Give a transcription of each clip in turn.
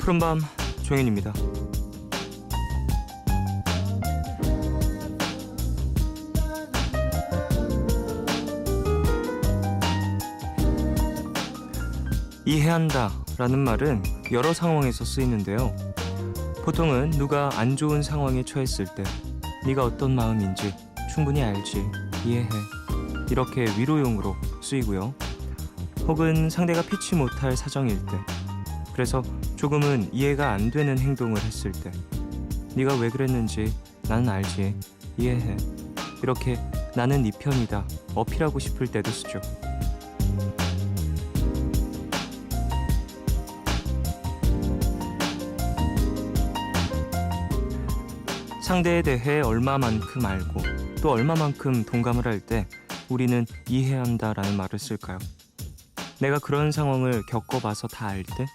푸른밤 종현입니다. 이해한다 라는 말은 여러 상황에서 쓰이는데요. 보통은 누가 안 좋은 상황에 처했을 때 네가 어떤 마음인지 충분히 알지, 이해해, 이렇게 위로용으로 쓰이고요. 혹은 상대가 피치 못할 사정일 때, 그래서 조금은 이해가 안 되는 행동을 했을 때 네가 왜 그랬는지 나는 알지, 이해해, 이렇게 나는 네 편이다 어필하고 싶을 때도 쓰죠. 상대에 대해 얼마만큼 알고 또 얼마만큼 동감을 할 때 우리는 이해한다 라는 말을 쓸까요? 내가 그런 상황을 겪어봐서 다 알 때?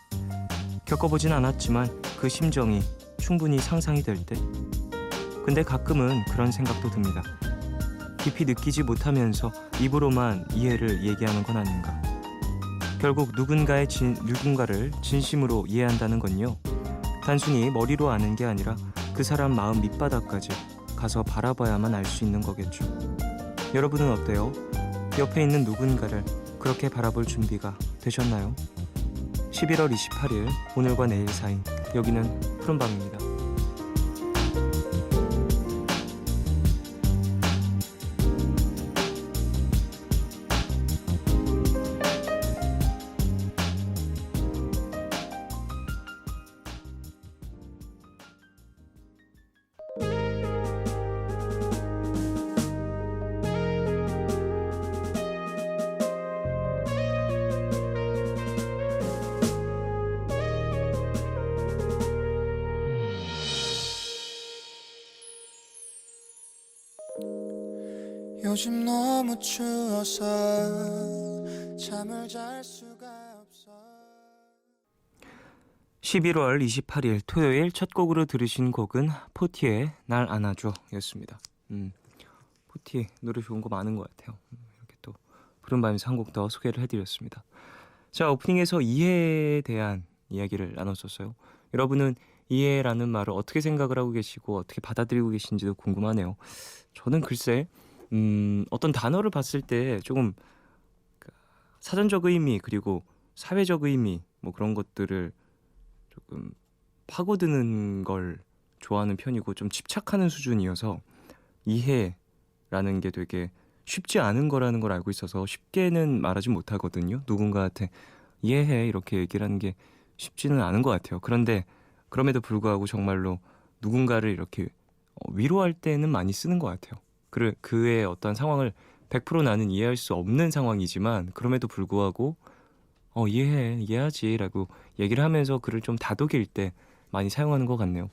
겪어보진 않았지만 그 심정이 충분히 상상이 될 때? 근데 가끔은 그런 생각도 듭니다. 깊이 느끼지 못하면서 입으로만 이해를 얘기하는 건 아닌가. 결국 누군가를 진심으로 이해한다는 건요, 단순히 머리로 아는 게 아니라 그 사람 마음 밑바닥까지 가서 바라봐야만 알 수 있는 거겠죠. 여러분은 어때요? 옆에 있는 누군가를 그렇게 바라볼 준비가 되셨나요? 11월 28일 오늘과 내일 사이, 여기는 푸른밤입니다. 요즘 너무 추워서 잠을 잘 수가 없어. 11월 28일 토요일 첫 곡으로 들으신 곡은 포티의 날 안아줘 였습니다. 포티 노래 좋은 거 많은 것 같아요. 이렇게 또 푸른밤에서 한 곡 더 소개를 해드렸습니다. 자, 오프닝에서 이해에 대한 이야기를 나눴었어요. 여러분은 이해라는 말을 어떻게 생각을 하고 계시고 어떻게 받아들이고 계신지도 궁금하네요. 저는 글쎄 어떤 단어를 봤을 때 조금 사전적 의미 그리고 사회적 의미 뭐 그런 것들을 조금 파고드는 걸 좋아하는 편이고 좀 집착하는 수준이어서 이해라는 게 되게 쉽지 않은 거라는 걸 알고 있어서 쉽게는 말하지 못하거든요. 누군가한테 이해해 이렇게 얘기를 하는 게 쉽지는 않은 것 같아요. 그런데 그럼에도 불구하고 정말로 누군가를 이렇게 위로할 때는 많이 쓰는 것 같아요. 그의 어떤 상황을 100% 나는 이해할 수 없는 상황이지만 그럼에도 불구하고 이해하지 라고 얘기를 하면서 그를 좀 다독일 때 많이 사용하는 것 같네요.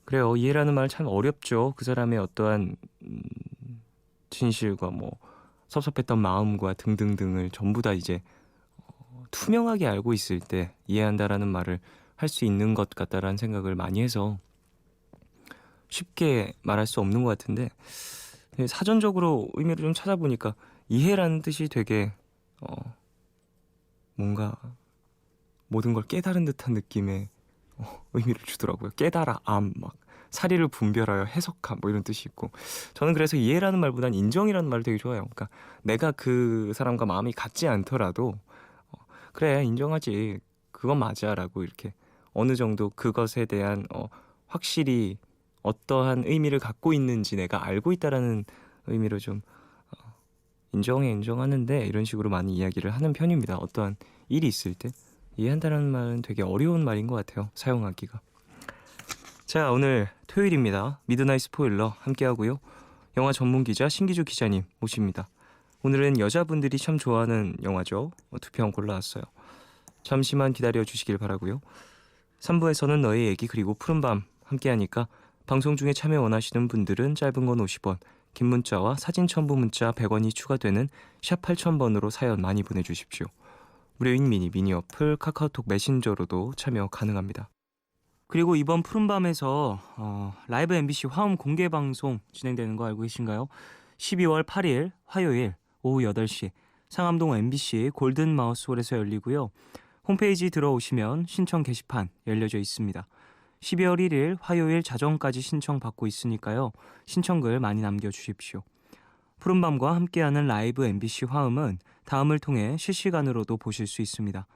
그래요, 이해라는 말 참 어렵죠. 그 사람의 어떠한 진실과 뭐 섭섭했던 마음과 등등등을 전부 다 이제 투명하게 알고 있을 때 이해한다라는 말을 할 수 있는 것 같다라는 생각을 많이 해서 쉽게 말할 수 없는 것 같은데, 사전적으로 의미를 좀 찾아보니까 이해라는 뜻이 되게 뭔가 모든 걸 깨달은 듯한 느낌의 의미를 주더라고요. 깨달아, 막 사리를 분별하여 해석함 뭐 이런 뜻이 있고, 저는 그래서 이해라는 말보단 인정이라는 말을 되게 좋아해요. 그러니까 내가 그 사람과 마음이 같지 않더라도 그래 인정하지, 그건 맞아 라고 이렇게 어느 정도 그것에 대한 확실히 어떠한 의미를 갖고 있는지 내가 알고 있다라는 의미로 좀 인정하는데 이런 식으로 많이 이야기를 하는 편입니다. 어떠한 일이 있을 때 이해한다는 말은 되게 어려운 말인 것 같아요, 사용하기가. 자, 오늘 토요일입니다. 미드나잇 스포일러 함께하고요. 영화 전문기자 신기주 기자님 모십니다. 오늘은 여자분들이 참 좋아하는 영화죠. 2편 골라왔어요. 잠시만 기다려주시길 바라고요. 3부에서는 너의 얘기 그리고 푸른밤 함께하니까 방송 중에 참여 원하시는 분들은 짧은 건 50원, 긴 문자와 사진 첨부 문자 100원이 추가되는 샵 8000번으로 사연 많이 보내주십시오. 무료인 미니 어플 카카오톡 메신저로도 참여 가능합니다. 그리고 이번 푸른밤에서 라이브 MBC 화음 공개 방송 진행되는 거 알고 계신가요? 12월 8일 화요일 오후 8시 상암동 MBC 골든마우스홀에서 열리고요. 홈페이지 들어오시면 신청 게시판 열려져 있습니다. 12월 1일 화요일 자정까지 신청받고 있으니까요. 신청글 많이 남겨주십시오. 푸른밤과 함께하는 라이브 MBC 화음은 다음을 통해 실시간으로도 보실 수 있습니다.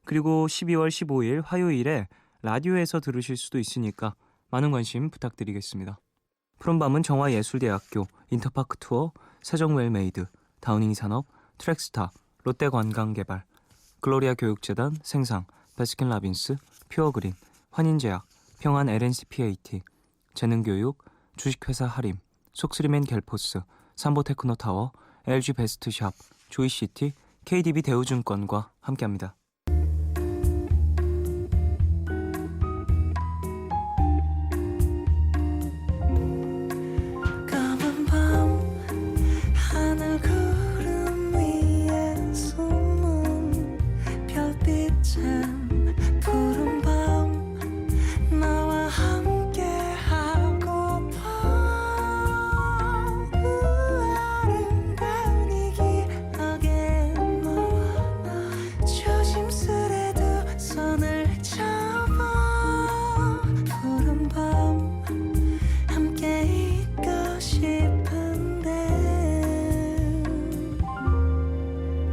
그리고 12월 15일 화요일에 라디오에서 들으실 수도 있으니까 많은 관심 부탁드리겠습니다. 푸른밤은 정화예술대학교, 인터파크 투어, 세종웰메이드, 다우닝 산업, 트랙스타, 롯데관광개발, 글로리아 교육재단, 생상, 베스킨라빈스, 퓨어그린, 환인제약, 평안 LNCPAT, 재능교육, 주식회사 하림, 속쓰리맨 갤포스, 삼보테크노타워, LG 베스트샵, 조이시티, KDB 대우증권과 함께합니다. 까만 밤 하늘 구름 위에 숨은 별빛은 푸른 밤 나와 함께 하고파 아름다운 이 기억에 너와 나 조심스레 두 손을 잡아 푸른 밤 함께 있고 싶은데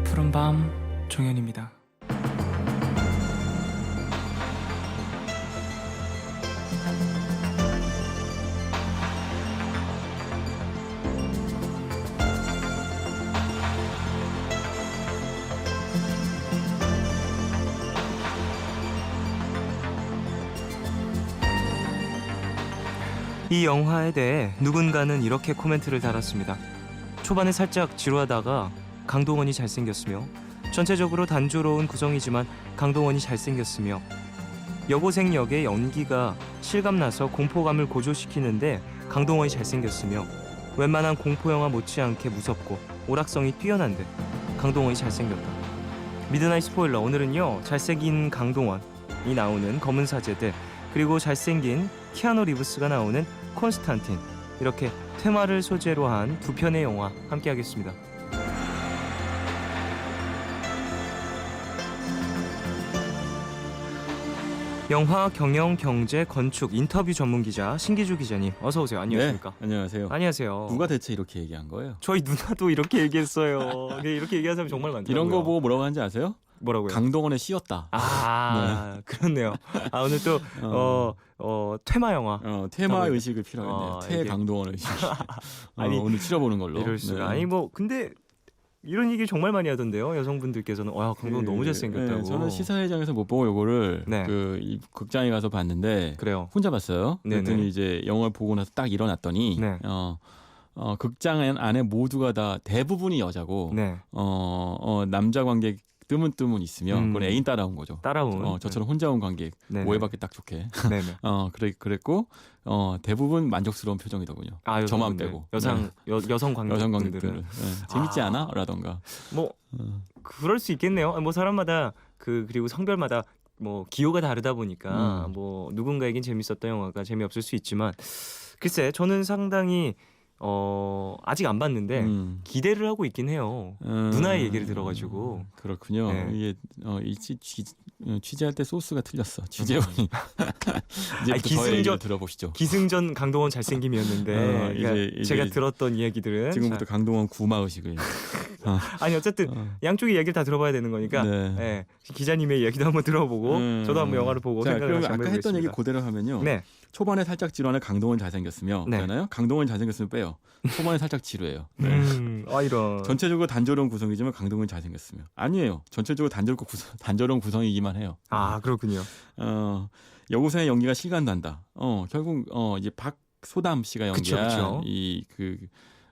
푸른밤 종현입니다. 이 영화에 대해 누군가는 이렇게 코멘트를 달았습니다. 초반에 살짝 지루하다가 강동원이 잘생겼으며 전체적으로 단조로운 구성이지만 강동원이 잘생겼으며 여고생 역의 연기가 실감나서 공포감을 고조시키는데 강동원이 잘생겼으며 웬만한 공포영화 못지않게 무섭고 오락성이 뛰어난데 강동원이 잘생겼다. 미드나잇 스포일러, 오늘은요 잘생긴 강동원이 나오는 검은 사제들 그리고 잘생긴 키아누 리브스가 나오는 콘스탄틴, 이렇게 테마를 소재로 한 두 편의 영화 함께 하겠습니다. 영화, 경영, 경제, 건축, 인터뷰 전문 기자 신기주 기자님 어서 오세요. 안녕하십니까? 네, 안녕하세요. 안녕하세요. 누가 대체 이렇게 얘기한 거예요? 저희 누나도 이렇게 얘기했어요. 이렇게 얘기하는 사람이 정말 많더라고요. 이런 거 보고 뭐라고 하는지 아세요? 뭐라고요? 강동원의 씨였다. 그렇네요. 오늘 또 테마 영화. 테마 하고 의식을 필요하겠네요. 이게- 강동원 의식. 아니, 오늘 치러보는 걸로. 이럴 수가. 네. 아니 뭐 근데 이런 얘기 정말 많이 하던데요. 여성분들께서는 와 강동원 너무 잘생겼다고. 네, 저는 시사회장에서 못 보고 요거를 네. 이 극장에 가서 봤는데 그래요. 혼자 봤어요. 네네. 그랬더니 이제 영화를 보고 나서 딱 일어났더니 네. 극장 안에 모두가 다 대부분이 여자고 네. 남자 관객 뜨문뜨문 있으면 그건 애인 따라온 거죠. 따라온. 저처럼 혼자 온 관객 네네. 오해받기 딱 좋게. 네네. 그랬고 대부분 만족스러운 표정이더군요. 저만 여성분들, 빼고. 여성 여성 관객들은 관객들은 재밌지 않아? 라던가. 뭐 그럴 수 있겠네요. 뭐 사람마다 그리고 성별마다 뭐 기호가 다르다 보니까 뭐 누군가에겐 재밌었던 영화가 재미없을 수 있지만 글쎄 저는 상당히 아직 안 봤는데 기대를 하고 있긴 해요. 누나의 얘기를 들어가지고. 그렇군요. 네. 이게 취재할 때 소스가 틀렸어. 취재원이. 이제부터 저의 얘기를 들어보시죠. 기승전 강동원 잘생김이었는데 그러니까 이제 제가 들었던 이야기들은 지금부터 강동원 구마 의식을. 아니 어쨌든 양쪽의 이야기를 다 들어봐야 되는 거니까 네. 기자님의 이야기도 한번 들어보고 저도 한번 영화를 보고 자, 생각을 그럼 다시 한번 아까 했던 얘기 해보겠습니다. 그대로 하면요. 네. 초반에 살짝 지루하는 강동원 잘생겼으며 네. 그잖아요. 강동원 잘생겼으면 빼요. 초반에 살짝 지루해요. 이런. 전체적으로 단조로운 구성이지만 강동원 잘생겼으며 아니에요. 전체적으로 단조로운 구성이기만 해요. 그렇군요. 여고생의 연기가 실감난다. 결국 이제 박소담 씨가 연기한 그쵸.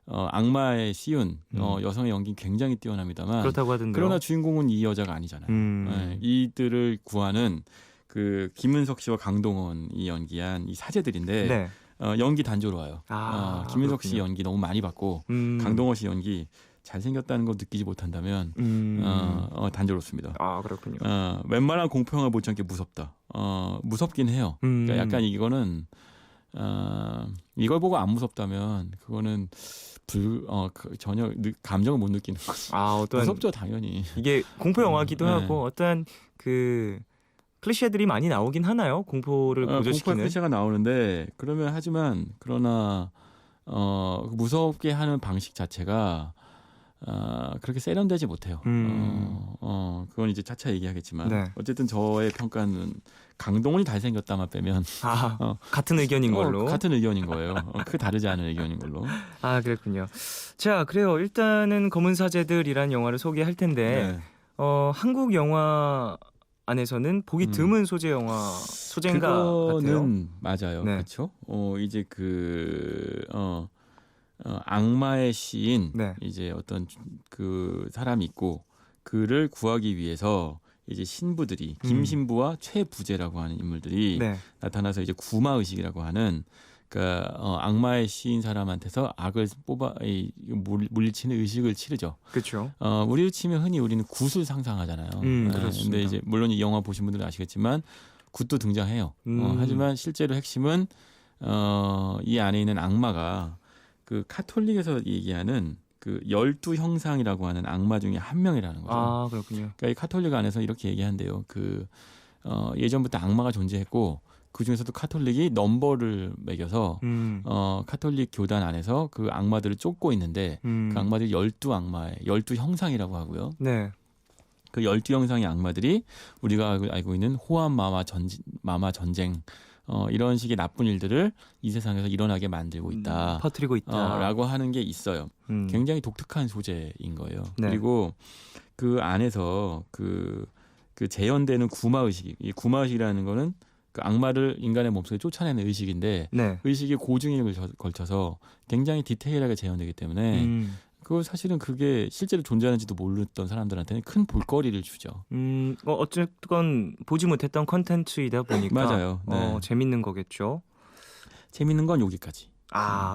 악마의 시운 여성의 연기 굉장히 뛰어납니다만 그렇다고 하던데요. 그러나 주인공은 이 여자가 아니잖아요. 네, 이들을 구하는 그 김은석 씨와 강동원이 연기한 이 사제들인데 네. 연기 단조로워요. 김은석 씨 그렇군요. 연기 너무 많이 봤고 강동원 씨 연기 잘생겼다는 걸 느끼지 못한다면 단조롭습니다. 그렇군요. 웬만한 공포영화 못지않게 무섭다. 무섭긴 해요. 그러니까 약간 이거는 이걸 보고 안 무섭다면 그거는 전혀 감정을 못 느끼는 거지. 아, 어떤 무섭죠, 당연히. 이게 공포 영화기도 네. 하고 어떤 그 클리셰들이 많이 나오긴 하나요? 공포를 공포 고조시키는. 클리셰가 나오는데 그러나 무섭게 하는 방식 자체가 그렇게 세련되지 못해요. 그건 이제 차차 얘기하겠지만 네. 어쨌든 저의 평가는 강동원이 잘생겼다만 빼면 같은 의견인 걸로. 같은 의견인 거예요. 크게 다르지 않은 의견인 걸로. 아, 그랬군요. 자, 그래요. 일단은 검은 사제들이란 영화를 소개할 텐데 네. 한국 영화 안에서는 보기 드문 소재인가 같아요. 그거는 맞아요. 네. 그렇죠. 이제 악마의 시인 네. 이제 어떤 그 사람이 있고 그를 구하기 위해서 이제 신부들이 김신부와 최부제라고 하는 인물들이 네. 나타나서 이제 구마 의식이라고 하는 악마의 시인 사람한테서 악을 물리치는 의식을 치르죠. 그렇죠. 우리로 치면 흔히 우리는 굿을 상상하잖아요. 그렇습니다. 근데 이제 물론 이 영화 보신 분들은 아시겠지만 굿도 등장해요. 하지만 실제로 핵심은 이 안에 있는 악마가 그 카톨릭에서 얘기하는 그 12형상이라고 하는 악마 중에 한 명이라는 거죠. 아, 그렇군요. 그러니까 이 카톨릭 안에서 이렇게 얘기한대요. 예전부터 악마가 존재했고 그 중에서도 카톨릭이 넘버를 매겨서 카톨릭 교단 안에서 그 악마들을 쫓고 있는데 그 악마들이 12형상이라고 하고요. 네. 그 12형상의 악마들이 우리가 알고 있는 호암 마마 전쟁 이런 식의 나쁜 일들을 이 세상에서 일어나게 만들고 있다. 퍼뜨리고 있다. 라고 하는 게 있어요. 굉장히 독특한 소재인 거예요. 네. 그리고 그 안에서 그 재현되는 구마의식, 이 구마의식이라는 거는 그 악마를 인간의 몸속에 쫓아내는 의식인데 네. 의식이 고증에 걸쳐서 굉장히 디테일하게 재현되기 때문에 사실은 그게 실제로 존재하는지도 모르던 사람들한테는 큰 볼거리를 주죠. 어쨌건 보지 못했던 컨텐츠이다 보니까 맞아요. 네. 재밌는 거겠죠. 재밌는 건 여기까지.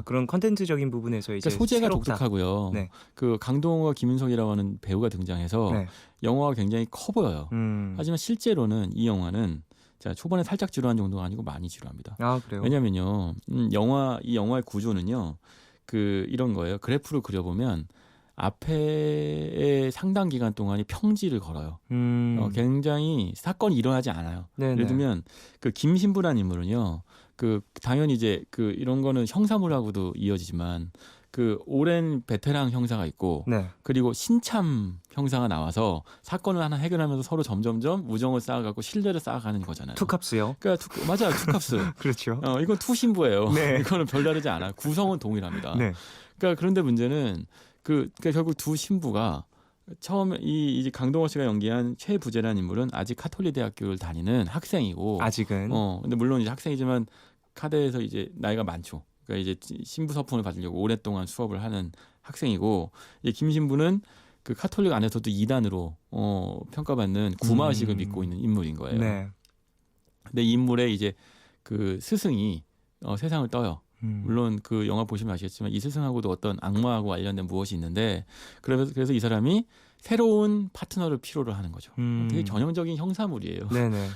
그런 컨텐츠적인 부분에서 이제 그러니까 소재가 새롭다. 독특하고요. 네. 그 강동원과 김윤석이라고 하는 배우가 등장해서 네. 영화가 굉장히 커 보여요. 하지만 실제로는 이 영화는 초반에 살짝 지루한 정도가 아니고 많이 지루합니다. 아, 그래요? 왜냐면요, 이 영화의 구조는요, 이런 거예요. 그래프로 그려보면 앞에 상당 기간 동안이 평지를 걸어요. 굉장히 사건이 일어나지 않아요. 네네. 예를 들면 그 김신부라는 인물은요, 당연히 이제 이런 거는 형사물하고도 이어지지만 오랜 베테랑 형사가 있고 네. 그리고 신참 형사가 나와서 사건을 하나 해결하면서 서로 점점점 우정을 쌓아가고 신뢰를 쌓아가는 거잖아요. 투캅스요? 그러니까 맞아요, 투캅스. 그렇죠. 이건 투신부예요. 네. 이거는 별다르지 않아요. 구성은 동일합니다. 네. 그러니까 그런데 문제는 그러니까 결국 두 신부가 처음에 이제 강동원 씨가 연기한 최부재라는 인물은 아직 카톨릭 대학교를 다니는 학생이고 아직은. 근데 물론 이제 학생이지만 카대에서 이제 나이가 많죠. 그러니까 이제 신부 서fun을 받으려고 오랫동안 수업을 하는 학생이고 이제 김신부는 그 카톨릭 안에서도 이단으로 평가받는 구마의식을 믿고 있는 인물인 거예요. 네. 근데 이 인물의 이제 그 스승이 세상을 떠요. 물론 그 영화 보시면 아시겠지만 이 스승하고도 어떤 악마하고 관련된 무엇이 있는데 그래서 이 사람이 새로운 파트너를 필요로 하는 거죠. 되게 전형적인 형사물이에요. 네네.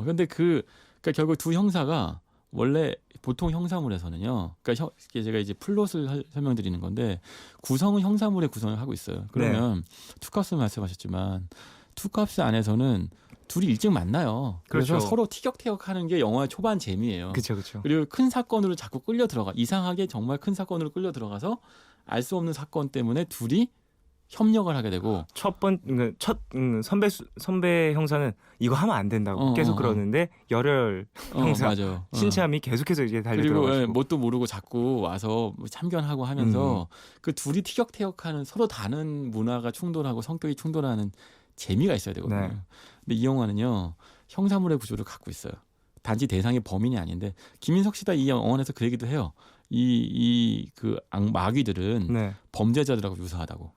근데 그러니까 결국 두 형사가 원래 보통 형사물에서는요. 그러니까 제가 이제 플롯을 설명드리는 건데 구성은 형사물의 구성을 하고 있어요. 그러면 투캅스 말씀하셨지만 투캅스 안에서는 둘이 일찍 만나요. 그래서 그렇죠. 서로 티격태격하는 게 영화의 초반 재미예요. 그렇죠. 그리고 큰 사건으로 자꾸 끌려 들어가. 이상하게 정말 큰 사건으로 끌려 들어가서 알 수 없는 사건 때문에 둘이 협력을 하게 되고 첫 선배 형사는 이거 하면 안 된다고 계속 그러는데 열혈 형사 맞아요. 신참이 계속해서 이제 그리고 달려들어가지고 뭣도 모르고 자꾸 와서 참견하고 하면서 그 둘이 티격태격하는 서로 다른 문화가 충돌하고 성격이 충돌하는 재미가 있어야 되거든요. 네. 근데 이 영화는요 형사물의 구조를 갖고 있어요. 단지 대상이 범인이 아닌데 김인석 씨가 이 영화에서 그 얘기도 해요. 그 마귀들은 네. 범죄자들하고 유사하다고.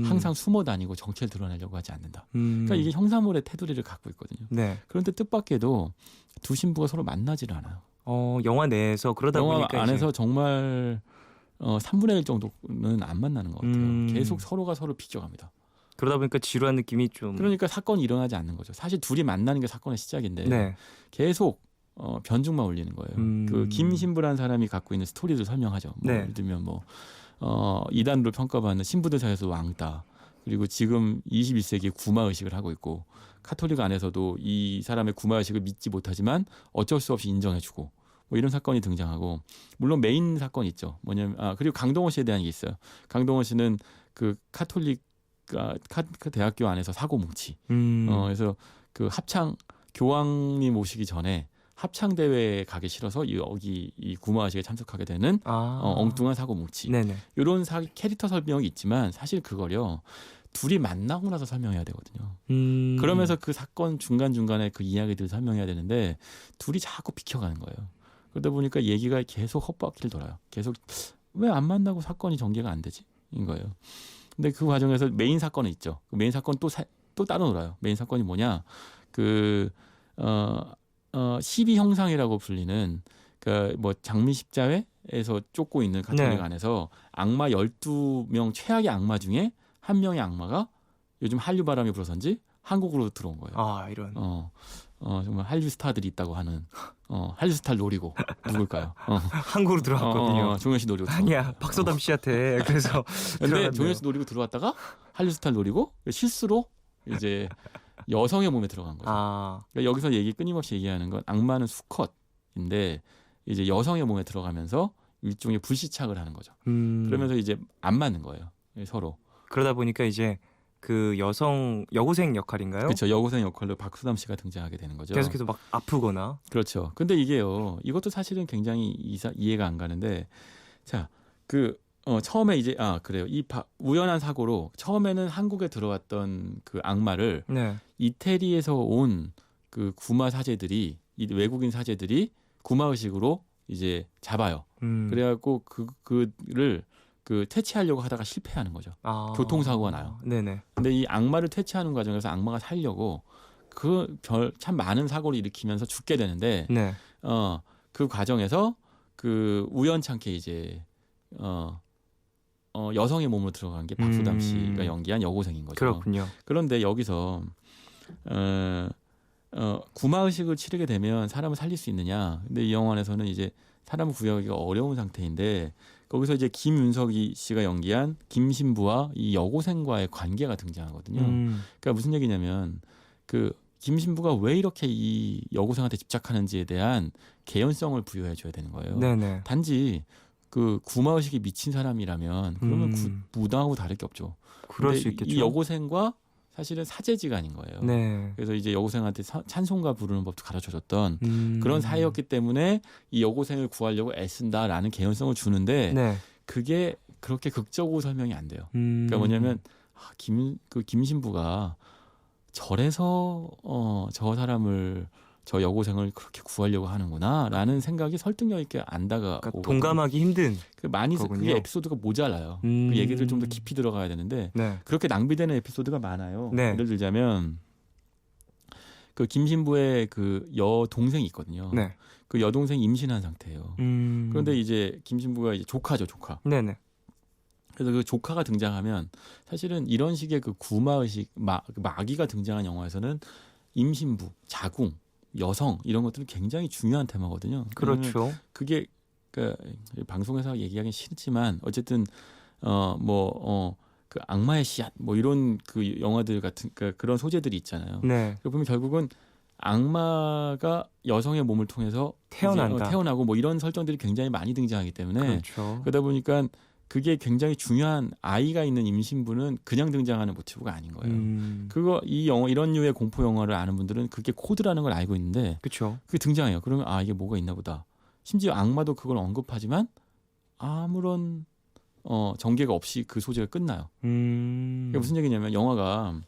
항상 숨어 다니고 정체를 드러내려고 하지 않는다. 그러니까 이게 형사물의 테두리를 갖고 있거든요. 네. 그런데 뜻밖에도 두 신부가 서로 만나지를 않아요. 영화 내에서 그러다 영화 보니까 안에서 이제 정말 3분의 1 정도는 안 만나는 것 같아요. 계속 서로가 서로 비껴갑니다. 그러다 보니까 지루한 느낌이 좀 그러니까 사건이 일어나지 않는 거죠. 사실 둘이 만나는 게 사건의 시작인데 네. 계속 변죽만 올리는 거예요. 그 김신부라는 사람이 갖고 있는 스토리를 설명하죠. 네. 예를 들면 이단으로 평가받는 신부들 사이에서 왕따, 그리고 지금 21세기에 구마 의식을 하고 있고 카톨릭 안에서도 이 사람의 구마 의식을 믿지 못하지만 어쩔 수 없이 인정해주고 뭐 이런 사건이 등장하고, 물론 메인 사건이 있죠. 뭐냐면 그리고 강동원 씨에 대한 게 있어요. 강동원 씨는 그 카톨릭 대학교 안에서 사고 뭉치. 그래서 그 합창 교황님 오시기 전에 합창 대회에 가기 싫어서 여기 이 구마의식에 참석하게 되는 엉뚱한 사고 뭉치. 네네. 이런 캐릭터 설명이 있지만 사실 그걸요 둘이 만나고 나서 설명해야 되거든요. 그러면서 그 사건 중간중간에 그 이야기들을 설명해야 되는데 둘이 자꾸 비켜가는 거예요. 그러다 보니까 얘기가 계속 헛바퀴를 돌아요. 계속 왜 안 만나고 사건이 전개가 안 되지? 인 거예요. 근데 그 과정에서 메인 사건은 있죠. 그 메인 사건 또 따로 놀아요. 메인 사건이 뭐냐? 12 형상이라고 불리는 그 뭐 장미 십자회에서 쫓고 있는 가톨릭 네. 안에서 악마 12명 최악의 악마 중에 한 명의 악마가 요즘 한류 바람이 불어선지 한국으로 들어온 거예요. 아 이런. 정말 한류 스타들이 있다고 하는 한류 스타를 노리고 누굴까요? 한국으로 들어왔거든요. 종현 씨 노리고 아니야 박소담 씨한테 그래서 근데 들어갔네요. 종현 씨 노리고 들어왔다가 한류 스타를 노리고 실수로 이제 여성의 몸에 들어간 거죠. 그러니까 여기서 끊임없이 얘기하는 건 악마는 수컷인데 이제 여성의 몸에 들어가면서 일종의 불시착을 하는 거죠. 그러면서 이제 안 맞는 거예요. 서로. 그러다 보니까 이제 그 여고생 역할인가요? 그렇죠. 여고생 역할로 박수담 씨가 등장하게 되는 거죠. 계속해서 막 아프거나. 그렇죠. 근데 이게요. 이것도 사실은 굉장히 이해가 안 가는데 자, 처음에 이제 그래요. 우연한 사고로 처음에는 한국에 들어왔던 그 악마를 네. 이태리에서 온 그 구마 사제들이 이 외국인 사제들이 구마 의식으로 이제 잡아요. 그래갖고 그를 퇴치하려고 하다가 실패하는 거죠. 교통사고가 나요. 네네. 근데 이 악마를 퇴치하는 과정에서 악마가 살려고 참 많은 사고를 일으키면서 죽게 되는데 네. 그 과정에서 그 우연찮게 이제 여성의 몸으로 들어간 게 박수담 씨가 연기한 여고생인 거죠. 그렇군요. 그런데 여기서 구마의식을 치르게 되면 사람을 살릴 수 있느냐? 근데 이 영화에서는 이제 사람을 구하기가 어려운 상태인데 거기서 이제 김윤석이 씨가 연기한 김신부와 이 여고생과의 관계가 등장하거든요. 그러니까 무슨 얘기냐면 그 김신부가 왜 이렇게 이 여고생한테 집착하는지에 대한 개연성을 부여해 줘야 되는 거예요. 네네. 단지 그 구마의식이 미친 사람이라면 그러면 무당하고 다를 게 없죠. 그럴 수 있겠죠. 이 여고생과 사실은 사제지간인 거예요. 네. 그래서 이제 여고생한테 찬송가 부르는 법도 가르쳐줬던 그런 사이였기 때문에 이 여고생을 구하려고 애쓴다라는 개연성을 주는데 네. 그게 그렇게 극적으로 설명이 안 돼요. 그러니까 뭐냐면 김신부가 절에서 저 여고생을 그렇게 구하려고 하는구나라는 생각이 설득력 있게 안 다가오고 그러니까 동감하기 힘든 그게 거군요. 에피소드가 모자라요. 그 얘기를 좀 더 깊이 들어가야 되는데 네. 그렇게 낭비되는 에피소드가 많아요. 네. 예를 들자면 그 김신부의 그 여동생이 있거든요. 네. 그 여동생이 임신한 상태예요. 그런데 이제 김신부가 이제 조카. 네네. 그래서 그 조카가 등장하면 사실은 이런 식의 그 구마의식 마귀가 등장한 영화에서는 임신부, 자궁, 여성 이런 것들은 굉장히 중요한 테마거든요. 그렇죠. 그게 그 방송에서 얘기하기 싫지만 어쨌든 그 악마의 씨앗 뭐 이런 그 영화들 같은 그런 소재들이 있잖아요. 네. 보면 결국은 악마가 여성의 몸을 통해서 태어난다. 태어나고 뭐 이런 설정들이 굉장히 많이 등장하기 때문에 그렇죠. 그러다 보니까 그게 굉장히 중요한 아이가 있는 임신부는 그냥 등장하는 모티브가 아닌 거예요. 이런 류의 공포 영화를 아는 분들은 그게 코드라는 걸 알고 있는데 그렇죠. 그게 등장해요. 그러면 이게 뭐가 있나 보다. 심지어 악마도 그걸 언급하지만 아무런 전개가 없이 그 소재가 끝나요. 그게 무슨 얘기냐면 영화가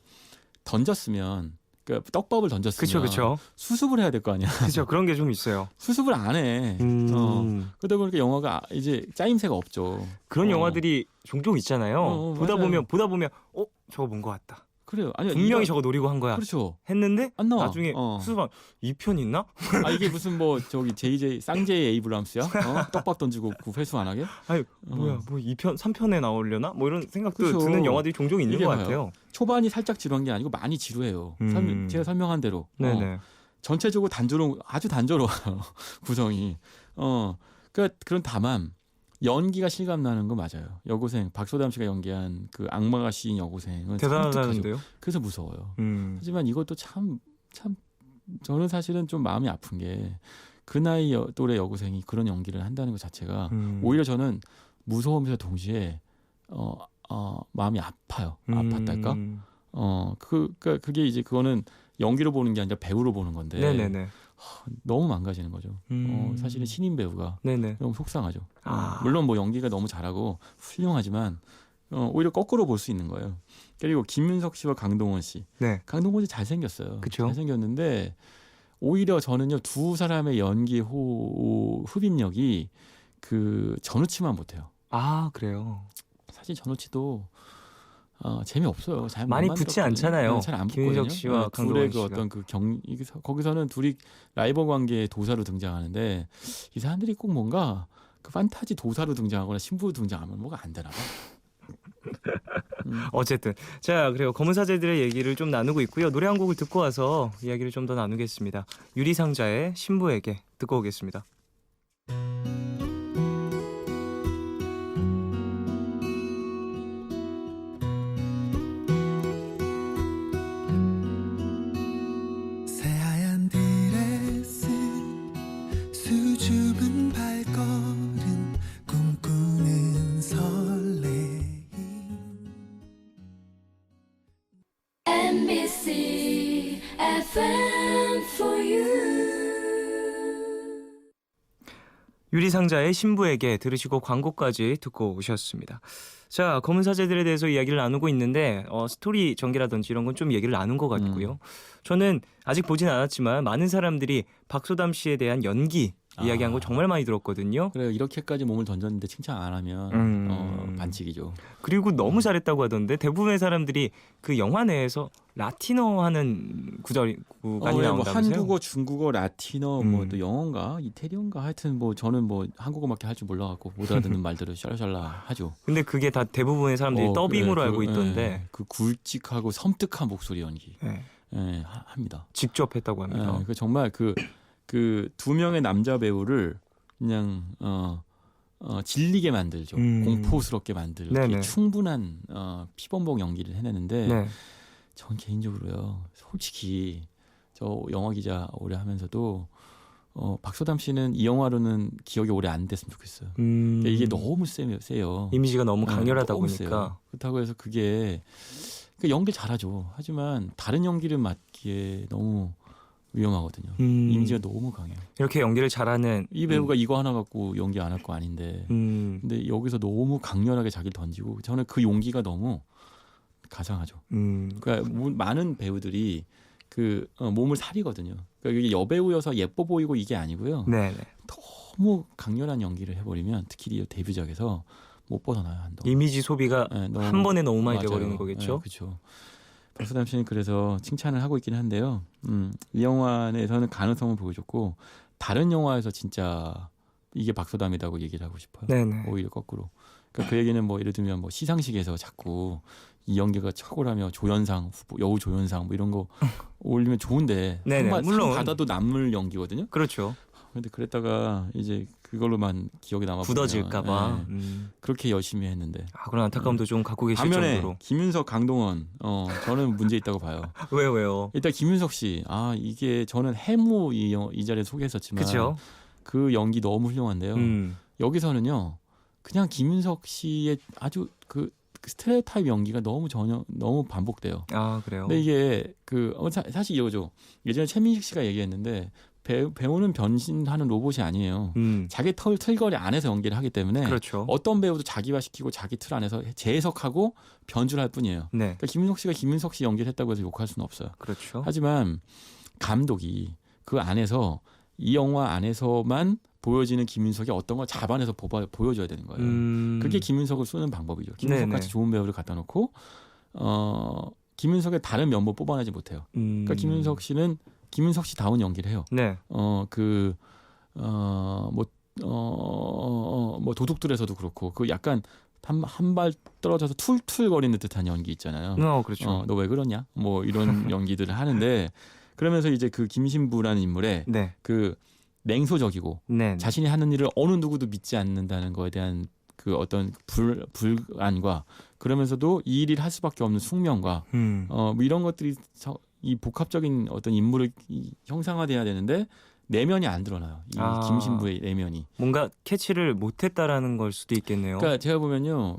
던졌으면 그러니까 떡밥을 던졌으면 그렇죠. 수습을 해야 될 거 아니야. 그렇죠. 그런 게 좀 있어요. 수습을 안 해. 그러다 보니까 영화가 이제 짜임새가 없죠. 그런 영화들이 종종 있잖아요. 보다 맞아요. 보면 저거 뭔 것 같다. 그래요. 아니 분명히 저거 노리고 한 거야. 그렇죠. 했는데 안 나와. 나중에 수습한 2편 있나? 이게 무슨 뭐 저기 쌍제이 에이브람스야? 떡밥 던지고 그 회수 안 하게? 아니 뭐야 2편 3편에 나오려나? 뭐 이런 생각도 그렇죠. 드는 영화들이 종종 있는 것 같아요. 초반이 살짝 지루한 게 아니고 많이 지루해요. 제가 설명한 대로. 네네. 전체적으로 아주 단조로워요. 구성이. 그러니까 그런 다만 연기가 실감 나는 건 맞아요. 여고생 박소담 씨가 연기한 그 악마가 씌인 여고생은 대단하다는데요. 그래서 무서워요. 음. 하지만 이것도 참 저는 사실은 좀 마음이 아픈 게 그 나이 또래 여고생이 그런 연기를 한다는 것 자체가 오히려 저는 무서우면서 동시에 마음이 아파요. 아팠달까? 그러니까 그게 이제 그거는 연기로 보는 게 아니라 배우로 보는 건데 네네네. 너무 망가지는 거죠. 사실은 신인 배우가 네네. 너무 속상하죠. 아. 물론 뭐 연기가 너무 잘하고 훌륭하지만 오히려 거꾸로 볼 수 있는 거예요. 그리고 김윤석 씨와 강동원 씨. 네. 강동원 씨 잘생겼어요. 그쵸? 잘생겼는데 오히려 저는요 두 사람의 연기 흡입력이 그 전우치만 못해요. 아 그래요. 사실 전우치도 재미없어요. 잘 많이 못 붙지 만들었거든요. 않잖아요. 잘안 김윤석 붙거든요. 씨와 강동원 둘의 그 씨가. 어떤 그 거기서는 둘이 라이벌 관계의 도사로 등장하는데 이 사람들이 꼭 뭔가 그 판타지 도사로 등장하거나 신부로 등장하면 뭐가 안 되나 봐. 어쨌든 자 그리고 검은 사제들의 얘기를 좀 나누고 있고요. 노래 한 곡을 듣고 와서 이야기를 좀 더 나누겠습니다. 유리상자의 신부에게 듣고 오겠습니다. 새하얀 드레스 수줍은 발걸음 꿈꾸는 설레임 NBC FM for you. 유리상자의 신부에게 들으시고 광고까지 듣고 오셨습니다. 자, 검은 사제들에 대해서 이야기를 나누고 있는데 스토리 전개라든지 이런 건 좀 얘기를 나눈 것 같고요. 저는 아직 보진 않았지만 많은 사람들이 박소담 씨에 대한 연기 이야기한 거 정말 많이 들었거든요. 그래요. 이렇게까지 몸을 던졌는데 칭찬 안 하면 반칙이죠. 그리고 너무 잘했다고 하던데 대부분의 사람들이 그 영화 내에서 라틴어 하는 구간이 뭐 나온다면서요? 한국어, 중국어, 라틴어, 뭐 또 영어인가, 이태리어인가 하여튼 뭐 저는 뭐 한국어밖에 할 줄 몰라갖고 못 알아듣는 말들을 샬라샬라 하죠. 근데 그게 다 대부분의 사람들이 더빙으로 그래, 알고 있던데 그 굵직하고 섬뜩한 목소리 연기 네, 합니다. 직접 했다고 합니다. 그 정말 그 두 명의 남자 배우를 그냥 질리게 만들죠. 공포스럽게 만들고 네네. 충분한 피범벅 연기를 해내는데 네. 전 개인적으로요. 솔직히 저 영화 기자 오래 하면서도 박소담 씨는 이 영화로는 기억이 오래 안 됐으면 좋겠어요. 그러니까 이게 너무 세요. 이미지가 너무 강렬하다 너무 보니까 세요. 그렇다고 해서 그게 연기 잘하죠. 하지만 다른 연기를 맡기에 너무 위험하거든요. 이미지가 너무 강해요. 이렇게 연기를 잘하는 이 배우가 이거 하나 갖고 연기 안 할 거 아닌데 근데 여기서 너무 강렬하게 자기를 던지고 저는 그 용기가 너무 가상하죠. 그러니까 많은 배우들이 그 몸을 사리거든요. 그러니까 이게 여배우여서 예뻐 보이고 이게 아니고요. 네네. 너무 강렬한 연기를 해버리면 특히 데뷔작에서 못 벗어나요. 한동안. 이미지 소비가 한 번에 너무 많이 맞아요. 돼버리는 거겠죠. 그렇죠. 박소담 씨는 그래서 칭찬을 하고 있긴 한데요. 이 영화 내에서는 가능성을 보여줬고 다른 영화에서 진짜 이게 박소담이라고 얘기를 하고 싶어요. 네네. 오히려 거꾸로. 그러니까 그 얘기는 뭐 예를 들면 뭐 시상식에서 자꾸 이 연기가 척월하며 조연상 후보, 여우 조연상 뭐 이런 거 올리면 좋은데 네네, 상 물론. 받아도 남을 연기거든요. 그렇죠. 근데 그랬다가 이제 그걸로만 기억에 남아 굳어질까봐. 그렇게 열심히 했는데 그런 안타까움도 좀 갖고 계실 반면에 정도로. 김윤석, 강동원 저는 문제 있다고 봐요. 왜요? 일단 김윤석 씨 이게 저는 해무 이 자리에 소개했었지만 그렇죠. 그 연기 너무 훌륭한데요. 여기서는요 그냥 김윤석 씨의 아주 그 스테레오타입 연기가 너무 반복돼요. 그래요. 근데 이게 사실 이거죠. 예전에 최민식 씨가 얘기했는데 배우는 변신하는 로봇이 아니에요. 자기 틀거리 안에서 연기를 하기 때문에 그렇죠. 어떤 배우도 자기화시키고 자기 틀 안에서 재해석하고 변주를 할 뿐이에요. 네. 그러니까 김윤석 씨가 김윤석 씨 연기를 했다고 해서 욕할 수는 없어요. 그렇죠. 하지만 감독이 그 안에서 이 영화 안에서만 보여지는 김윤석이 어떤 걸 잡아내서 보여줘야 되는 거예요. 그게 김윤석을 쓰는 방법이죠. 김윤석 같이 좋은 배우를 갖다 놓고 김윤석의 다른 면모 뽑아내지 못해요. 그러니까 김윤석 씨는 김윤석 씨 다운 연기를 해요. 네. 뭐 도둑들에서도 그렇고 그 약간 한 발 떨어져서 툴툴거리는 듯한 연기 있잖아요. 그렇죠. 너 왜 그러냐? 뭐 이런 연기들을 하는데 그러면서 이제 그 김신부라는 인물의 네. 그 냉소적이고 네. 자신이 하는 일을 어느 누구도 믿지 않는다는 거에 대한 그 어떤 불안과 그러면서도 이 일을 할 수밖에 없는 숙명과 뭐 이런 것들이 이 복합적인 어떤 인물을 형상화돼야 되는데 내면이 안 드러나요. 이 김신부의 내면이. 뭔가 캐치를 못했다라는 걸 수도 있겠네요. 그러니까 제가 보면요,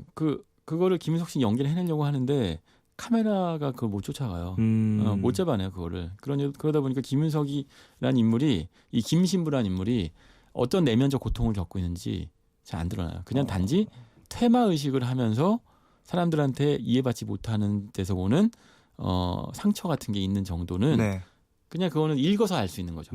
그거를 김윤석 씨 연기를 해내려고 하는데 카메라가 그걸 못 쫓아가요. 못 잡아내요 그거를. 그러다 보니까 김윤석이라는 인물이 이 김신부라는 인물이 어떤 내면적 고통을 겪고 있는지 잘 안 드러나요. 그냥 단지 퇴마 의식을 하면서 사람들한테 이해받지 못하는 데서 오는 상처 같은 게 있는 정도는 네. 그냥 그거는 읽어서 알 수 있는 거죠.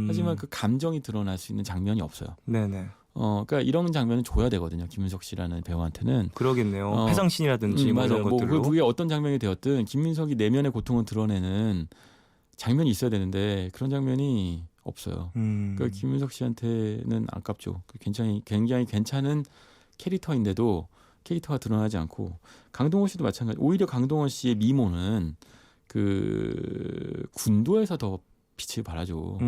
하지만 그 감정이 드러날 수 있는 장면이 없어요. 네네. 그러니까 이런 장면은 줘야 되거든요. 김윤석 씨라는 배우한테는. 그러겠네요. 회상신이라든지 뭐 맞아요. 이런 것들로. 그게 어떤 장면이 되었든 김민석이 내면의 고통을 드러내는 장면이 있어야 되는데 그런 장면이 없어요. 그러니까 김민석 씨한테는 아깝죠. 굉장히 괜찮은 캐릭터인데도 캐릭터가 드러나지 않고 강동원 씨도 마찬가지. 오히려 강동원 씨의 미모는 그 군도에서 더 빛을 발하죠.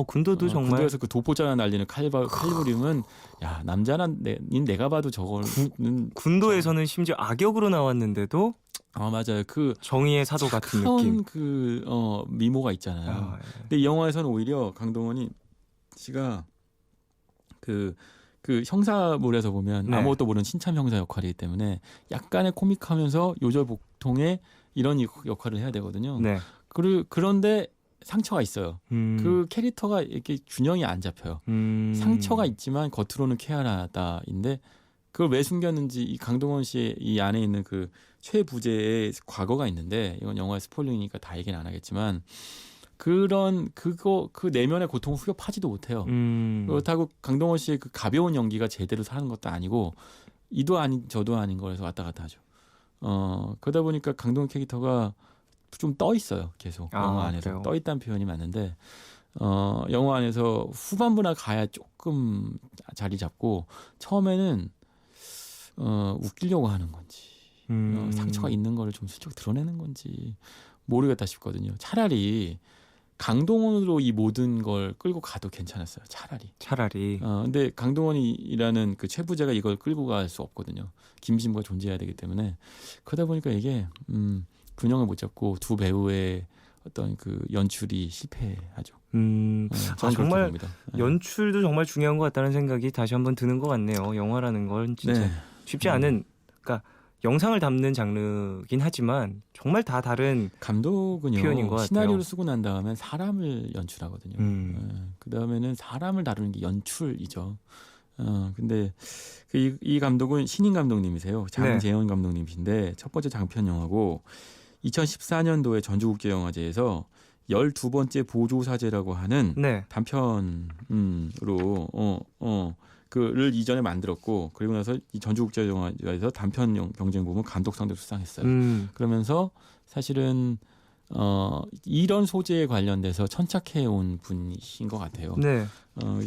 군도도 정말 군도에서 그 도포자나 날리는 칼부림은 야 남자는 내가 봐도 저거는 군도에서는 심지어 악역으로 나왔는데도 맞아요. 그 정의의 사도 같은 착한 느낌. 그 미모가 있잖아요. 예. 근데 이 영화에서는 오히려 강동원 씨가 그 형사물에서 보면 네. 아무것도 모르는 신참 형사 역할이기 때문에 약간의 코믹하면서 요절복통의 이런 역할을 해야 되거든요. 네. 그런데 상처가 있어요. 그 캐릭터가 이렇게 균형이 안 잡혀요. 상처가 있지만 겉으로는 쾌활하다인데 그걸 왜 숨겼는지 이 강동원 씨의 이 안에 있는 그 최부재의 과거가 있는데 이건 영화의 스포일러니까 다 얘기는 안 하겠지만 그 내면의 고통을 후벼파지도 못해요. 그렇다고 강동원 씨의 그 가벼운 연기가 제대로 사는 것도 아니고 이도 아닌 저도 아닌 거에서 왔다 갔다 하죠. 그러다 보니까 강동원 캐릭터가 좀 떠 있어요. 계속 영화 안에서 그래요? 떠 있다는 표현이 맞는데 영화 안에서 후반부나 가야 조금 자리 잡고 처음에는 웃기려고 하는 건지 상처가 있는 거를 좀 슬쩍 드러내는 건지 모르겠다 싶거든요. 차라리 강동원으로 이 모든 걸 끌고 가도 괜찮았어요. 차라리. 근데 강동원이라는 그 최부재가 이걸 끌고 갈 수 없거든요. 김신부가 존재해야 되기 때문에 그러다 보니까 이게 균형을 못 잡고 두 배우의 어떤 그 연출이 실패하죠. 저는 정말 그렇게 봅니다. 연출도 정말 중요한 것 같다는 생각이 다시 한번 드는 것 같네요. 영화라는 건 진짜 네. 쉽지 않은, 그러니까 영상을 담는 장르긴 하지만 정말 다 다른 감독은요 표현인 것 같아요. 시나리오를 쓰고 난 다음에 사람을 연출하거든요. 음. 그 다음에는 사람을 다루는 게 연출이죠. 근데 이 감독은 신인 감독님이세요. 장재현 감독님이신데 첫 번째 장편 영화고 2014년도에 전주국제영화제에서 12번째 보조사제라고 하는 네. 단편으로 그를 이전에 만들었고 그리고 나서 이 전주국제영화제에서 단편 경쟁 부문 감독상도 수상했어요. 그러면서 사실은 이런 소재에 관련돼서 천착해 온 분이신 것 같아요. 네.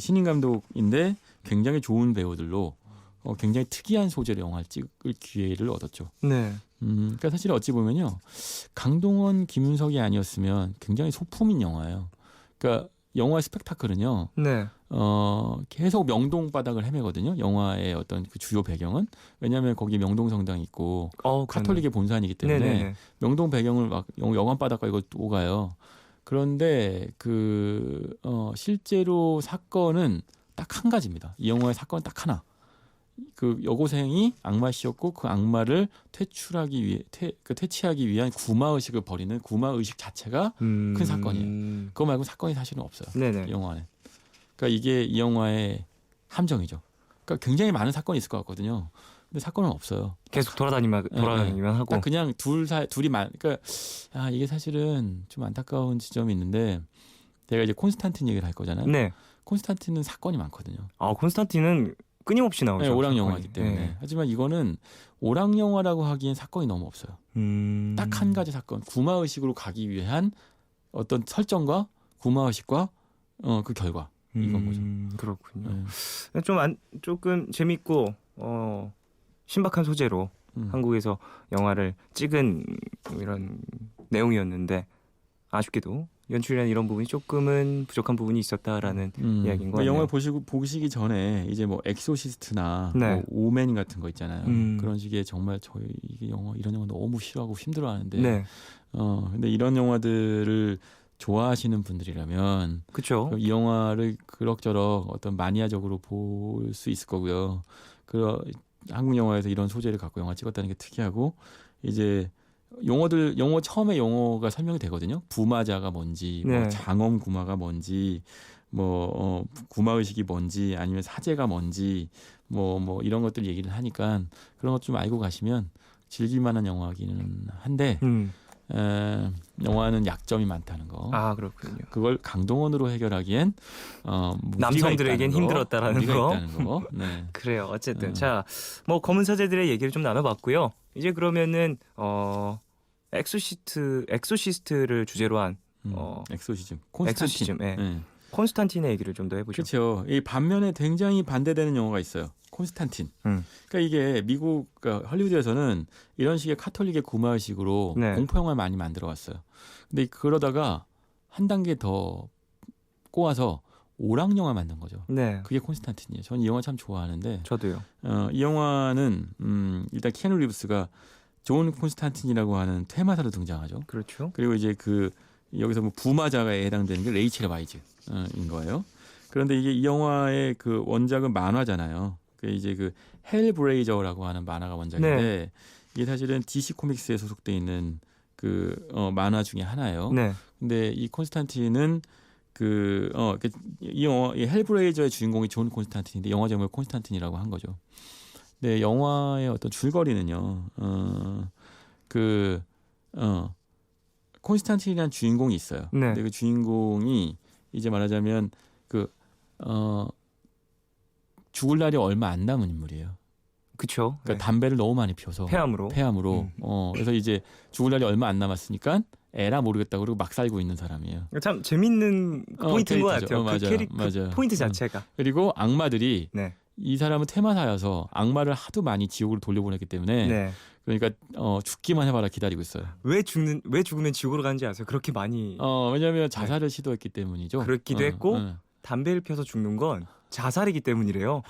신인 감독인데 굉장히 좋은 배우들로 굉장히 특이한 소재로 영화를 찍을 기회를 얻었죠. 네. 그러니까 사실 어찌 보면요, 강동원, 김윤석이 아니었으면 굉장히 소품인 영화예요. 그러니까 영화의 스펙타클은요, 네. 계속 명동 바닥을 헤매거든요. 영화의 어떤 그 주요 배경은 왜냐하면 거기 명동 성당이 있고 카톨릭의 본산이기 때문에 네네네. 명동 배경을 막 영화 바닥과 이거 오가요. 그런데 실제로 사건은 딱 한 가지입니다. 이 영화의 사건은 딱 하나. 그 여고생이 악마씨였고 그 악마를 퇴치하기 위한 구마 의식을 벌이는 구마 의식 자체가 큰 사건이에요. 그거 말고 사건이 사실은 없어요. 네네. 이 영화 안에. 그러니까 이게 이 영화의 함정이죠. 그러니까 굉장히 많은 사건이 있을 것 같거든요. 근데 사건은 없어요. 계속 돌아다니면 하고. 딱 그냥 그러니까 이게 사실은 좀 안타까운 지점이 있는데 제가 이제 콘스탄틴 얘기를 할 거잖아요. 네. 콘스탄틴은 사건이 많거든요. 콘스탄틴은 끊임없이 나오죠. 네, 오락 사건이. 영화이기 때문에. 네. 하지만 이거는 오락 영화라고 하기엔 사건이 너무 없어요. 딱 한 가지 사건, 구마 의식으로 가기 위한 어떤 설정과 구마 의식과 그 결과 이건 거죠. 그렇군요. 네. 조금 재밌고 신박한 소재로 한국에서 영화를 찍은 이런 내용이었는데 아쉽게도 연출이나 이런 부분이 조금은 부족한 부분이 있었다라는 이야기인 거 영화 같네요. 보시기 전에 이제 뭐 엑소시스트나 네. 뭐 오맨 같은 거 있잖아요. 음. 그런 식의 정말 저희 이게 이런 영화 너무 싫어하고 힘들어하는데 네, 근데 이런 영화들을 좋아하시는 분들이라면 그렇죠. 이 영화를 그럭저럭 어떤 마니아적으로 볼 수 있을 거고요. 그 한국 영화에서 이런 소재를 갖고 영화 찍었다는 게 특이하고 이제 영어 처음에 용어가 설명이 되거든요. 부마자가 뭔지, 뭐 네. 장엄 구마가 뭔지, 뭐 구마 의식이 뭔지, 아니면 사제가 뭔지, 뭐 이런 것들 얘기를 하니까 그런 것 좀 알고 가시면 즐길만한 영화기는 한데 영화는 약점이 많다는 거. 아, 그렇군요. 그걸 강동원으로 해결하기엔 무리가 남성들에겐 있다는 거, 힘들었다라는 무리가 거. 있다는 거. 네. 그래요. 어쨌든 자, 뭐 검은 사제들의 얘기를 좀 나눠봤고요. 이제 그러면은 엑소시스트를 주제로 한 엑소시즘, 엑소시즘, 예. 네. 콘스탄틴의 얘기를 좀 더 해보죠. 그렇죠. 이 반면에 굉장히 반대되는 영화가 있어요. 콘스탄틴. 그러니까 이게 미국 헐리우드에서는 이런 식의 카톨릭의 구마의식으로 네. 공포 영화를 많이 만들어 왔어요. 근데 그러다가 한 단계 더 꼬아서 오락 영화 만든 거죠. 네, 그게 콘스탄틴이에요. 저는 이 영화 참 좋아하는데 저도요. 이 영화는 일단 키아누 리브스가 존 콘스탄틴이라고 하는 퇴마사로 등장하죠. 그렇죠. 그리고 이제 여기서 뭐 부마자가에 해당되는 게 레이첼 와이즈인 거예요. 그런데 이게 이 영화의 그 원작은 만화잖아요. 이제 헬브레이저라고 하는 만화가 원작인데 이게 사실은 DC 코믹스에 소속돼 있는 만화 중에 하나예요. 네, 근데 이 콘스탄틴은 이 영화 이 헬브레이저의 주인공이 존 콘스탄틴인데 영화 제목을 콘스탄틴이라고 한 거죠. 근데 영화의 어떤 줄거리는요. 콘스탄틴이라는 주인공이 있어요. 네. 근데 그 주인공이 이제 말하자면 죽을 날이 얼마 안 남은 인물이에요. 그렇죠. 그러니까 담배를 너무 많이 피워서 폐암으로. 그래서 이제 죽을 날이 얼마 안 남았으니까 에라 모르겠다고 그러고 막 살고 있는 사람이에요. 참 재밌는 포인트인 것 같아요. 맞아요. 포인트 자체가. 그리고 악마들이 네, 이 사람은 퇴마사여서 악마를 하도 많이 지옥으로 돌려보냈기 때문에 네. 그러니까 죽기만 해봐라 기다리고 있어요. 왜 죽으면 지옥으로 가는지 아세요? 그렇게 많이 왜냐하면 자살을 시도했기 때문이죠. 그렇기도 했고 담배를 펴서 죽는 건 자살이기 때문이래요.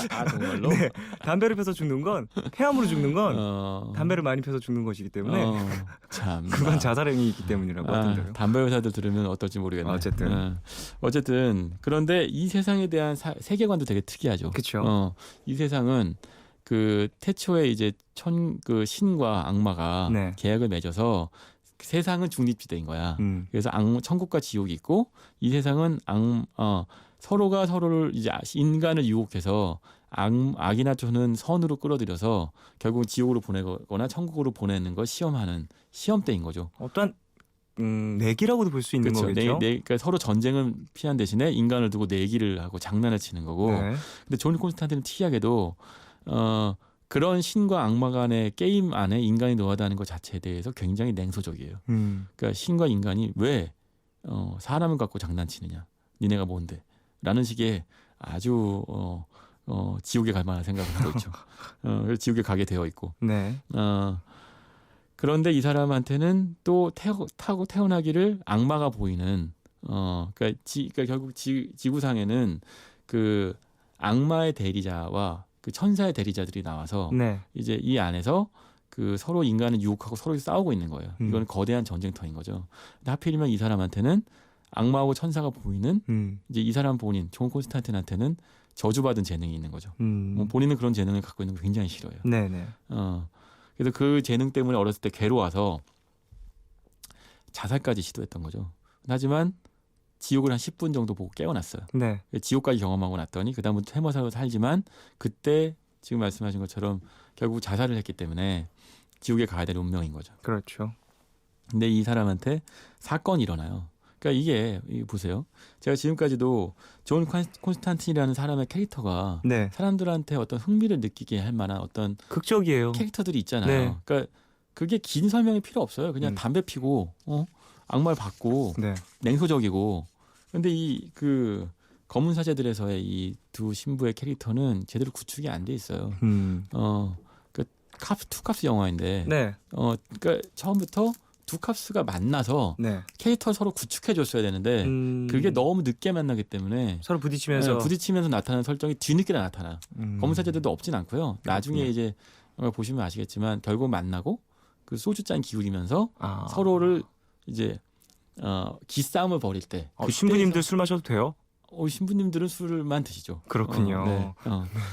아 정말로? 네, 담배를 펴서 죽는 건 폐암으로 죽는 건 담배를 많이 펴서 죽는 것이기 때문에 참 그건 자살행위이기 때문이라고 하던데요. 담배 회사들 들으면 어떨지 모르겠네. 어쨌든. 그런데 이 세상에 대한 세계관도 되게 특이하죠. 그렇죠. 이 세상은 태초에 이제 신과 악마가 네. 계약을 맺어서 세상은 중립지대인 거야. 그래서 천국과 지옥이 있고 이 세상은 서로가 서로를 이제 인간을 유혹해서 악이나 저는 선으로 끌어들여서 결국 지옥으로 보내거나 천국으로 보내는 걸 시험하는 시험대인 거죠. 어떤 내기라고도 볼 수 있는 그렇죠. 거겠죠. 그러니까 서로 전쟁은 피한 대신에 인간을 두고 내기를 하고 장난을 치는 거고. 네. 근데 존 콘스탄틴은 특이하게도 그런 신과 악마 간의 게임 안에 인간이 노하다는 것 자체에 대해서 굉장히 냉소적이에요. 그러니까 신과 인간이 왜 사람을 갖고 장난치느냐? 니네가 뭔데? 라는 식의 아주 지옥에 갈 만한 생각을 하고 있죠. 그래서 지옥에 가게 되어 있고. 네. 그런데 이 사람한테는 또 타고 태어나기를 악마가 보이는 그러니까 결국 지구상에는 그 악마의 대리자와 그 천사의 대리자들이 나와서 네. 이제 이 안에서 서로 인간을 유혹하고 서로 싸우고 있는 거예요. 이건 거대한 전쟁터인 거죠. 근데 하필이면 이 사람한테는 악마하고 천사가 보이는 이제 이 사람 본인 존 콘스탄틴한테는 저주받은 재능이 있는 거죠. 본인은 그런 재능을 갖고 있는 거 굉장히 싫어요. 네네. 그래서 그 재능 때문에 어렸을 때 괴로워서 자살까지 시도했던 거죠. 하지만 지옥을 한 10분 정도 보고 깨어났어요. 네. 지옥까지 경험하고 났더니 그다음부터 퇴마사로 살지만 그때 지금 말씀하신 것처럼 결국 자살을 했기 때문에 지옥에 가야 될 운명인 거죠. 그렇죠. 근데 이 사람한테 사건이 일어나요. 그러니까 이게 보세요. 제가 지금까지도 존 콘스탄틴이라는 사람의 캐릭터가 네. 사람들한테 어떤 흥미를 느끼게 할 만한 어떤 극적이에요. 캐릭터들이 있잖아요. 네. 그러니까 그게 긴 설명이 필요 없어요. 그냥 음. 담배 피고 악마를 받고 네. 냉소적이고. 근데 이 검은 사제들에서의 이 두 신부의 캐릭터는 제대로 구축이 안 돼 있어요. 투캅스 영화인데 네. 그러니까 처음부터 두 캅스가 만나서 네. 캐릭터 서로 구축해 줬어야 되는데 그게 너무 늦게 만나기 때문에 서로 부딪히면서 부딪히면서 나타나는 설정이 뒤늦게 나타나. 검은 사제들도 없진 않고요. 나중에 그렇군요. 이제 보시면 아시겠지만 결국 만나고 그 소주 잔 기울이면서 아. 서로를 이제 기싸움을 벌일 때 그때 신부님들 술 마셔도 돼요? 신부님들은 술만 드시죠. 그렇군요.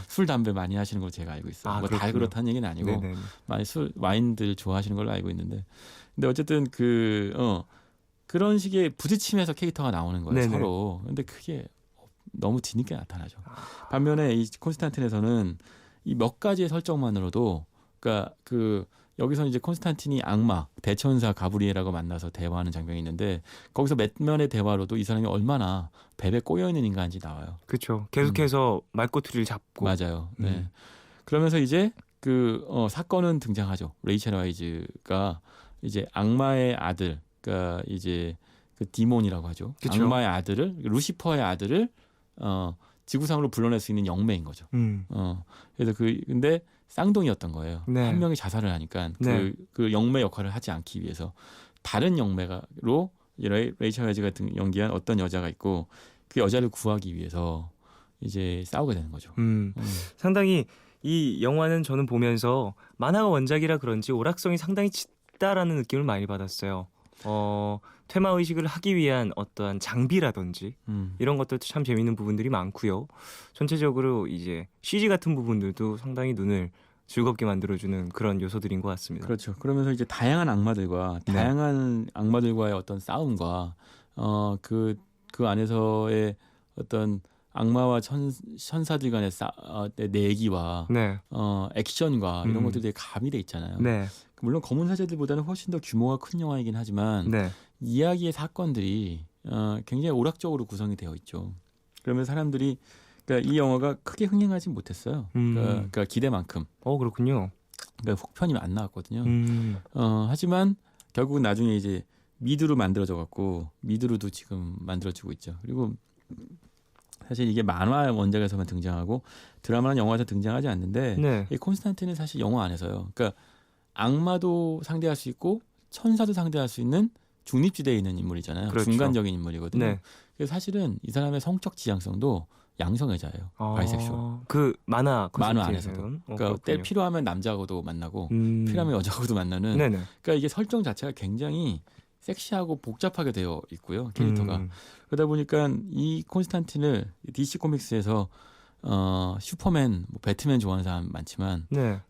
술 담배 많이 하시는 걸로 제가 알고 있어요. 아, 뭐 다 그렇군요. 그렇다는 얘기는 아니고 네네. 많이 술 와인들 좋아하시는 걸로 알고 있는데 근데 어쨌든 그런 식의 부딪힘에서 캐릭터가 나오는 거예요. 네네. 서로. 근데 그게 너무 뒤늦게 나타나죠. 반면에 이 콘스탄틴에서는 이 몇 가지의 설정만으로도 그러니까 여기서는 이제 콘스탄틴이 악마 대천사 가브리엘하고 만나서 대화하는 장면이 있는데 거기서 몇 면의 대화로도 이 사람이 얼마나 뱀에 꼬여 있는 인간인지 나와요. 그렇죠. 계속해서 말꼬투리를 잡고. 맞아요. 네. 그러면서 이제 사건은 등장하죠. 레이첼 와이즈가 이제 악마의 아들, 그러니까 이제 그 디몬이라고 하죠. 그쵸. 악마의 아들을 루시퍼의 아들을 지구상으로 불러낼 수 있는 영매인 거죠. 그래서 근데 쌍둥이였던 거예요. 네. 한 명이 자살을 하니까 네. 그 영매 역할을 하지 않기 위해서 다른 영매로 레이첼 와이즈가 연기한 어떤 여자가 있고 그 여자를 구하기 위해서 이제 싸우게 되는 거죠. 상당히 이 영화는 저는 보면서 만화가 원작이라 그런지 오락성이 상당히 짙다라는 느낌을 많이 받았어요. 테마 의식을 하기 위한 어떠한 장비라든지 이런 것들도 참 재미있는 부분들이 많고요. 전체적으로 이제 CG 같은 부분들도 상당히 눈을 즐겁게 만들어주는 그런 요소들인 것 같습니다. 그렇죠. 그러면서 이제 다양한 악마들과의 어떤 싸움과 그 안에서의 어떤 악마와 천사들 간의 내기와 네, 액션과 이런 것들이 되게 가미돼 있잖아요. 네, 물론 검은 사제들보다는 훨씬 더 규모가 큰 영화이긴 하지만 네, 이야기의 사건들이 굉장히 오락적으로 구성이 되어 있죠. 그러면 사람들이 그러니까 이 영화가 크게 흥행하지 못했어요. 그러니까 기대만큼. 그렇군요. 그러니까 혹편이 안 나왔거든요. 하지만 결국은 나중에 이제 미드로 만들어져 갖고 미드로도 지금 만들어지고 있죠. 그리고 사실 이게 만화 원작에서만 등장하고 드라마나 영화에서 등장하지 않는데 네, 이 콘스탄틴은 사실 영화 안에서요. 그러니까 악마도 상대할 수 있고 천사도 상대할 수 있는 중립지대에 있는 인물이잖아요. 그렇죠. 중간적인 인물이거든요. 네. 그래서 사실은 이 사람의 성적 지향성도 양성애자예요. 바이섹슈얼. 그 만화 안에서도. 콘서트에서는? 그러니까 때 필요하면 남자하고도 만나고 필요하면 여자하고도 만나는. 네네. 그러니까 이게 설정 자체가 굉장히 섹시하고 복잡하게 되어 있고요. 캐릭터가. 그러다 보니까 이 콘스탄틴을 DC 코믹스에서 슈퍼맨, 배트맨 좋아하는 사람 많지만 네,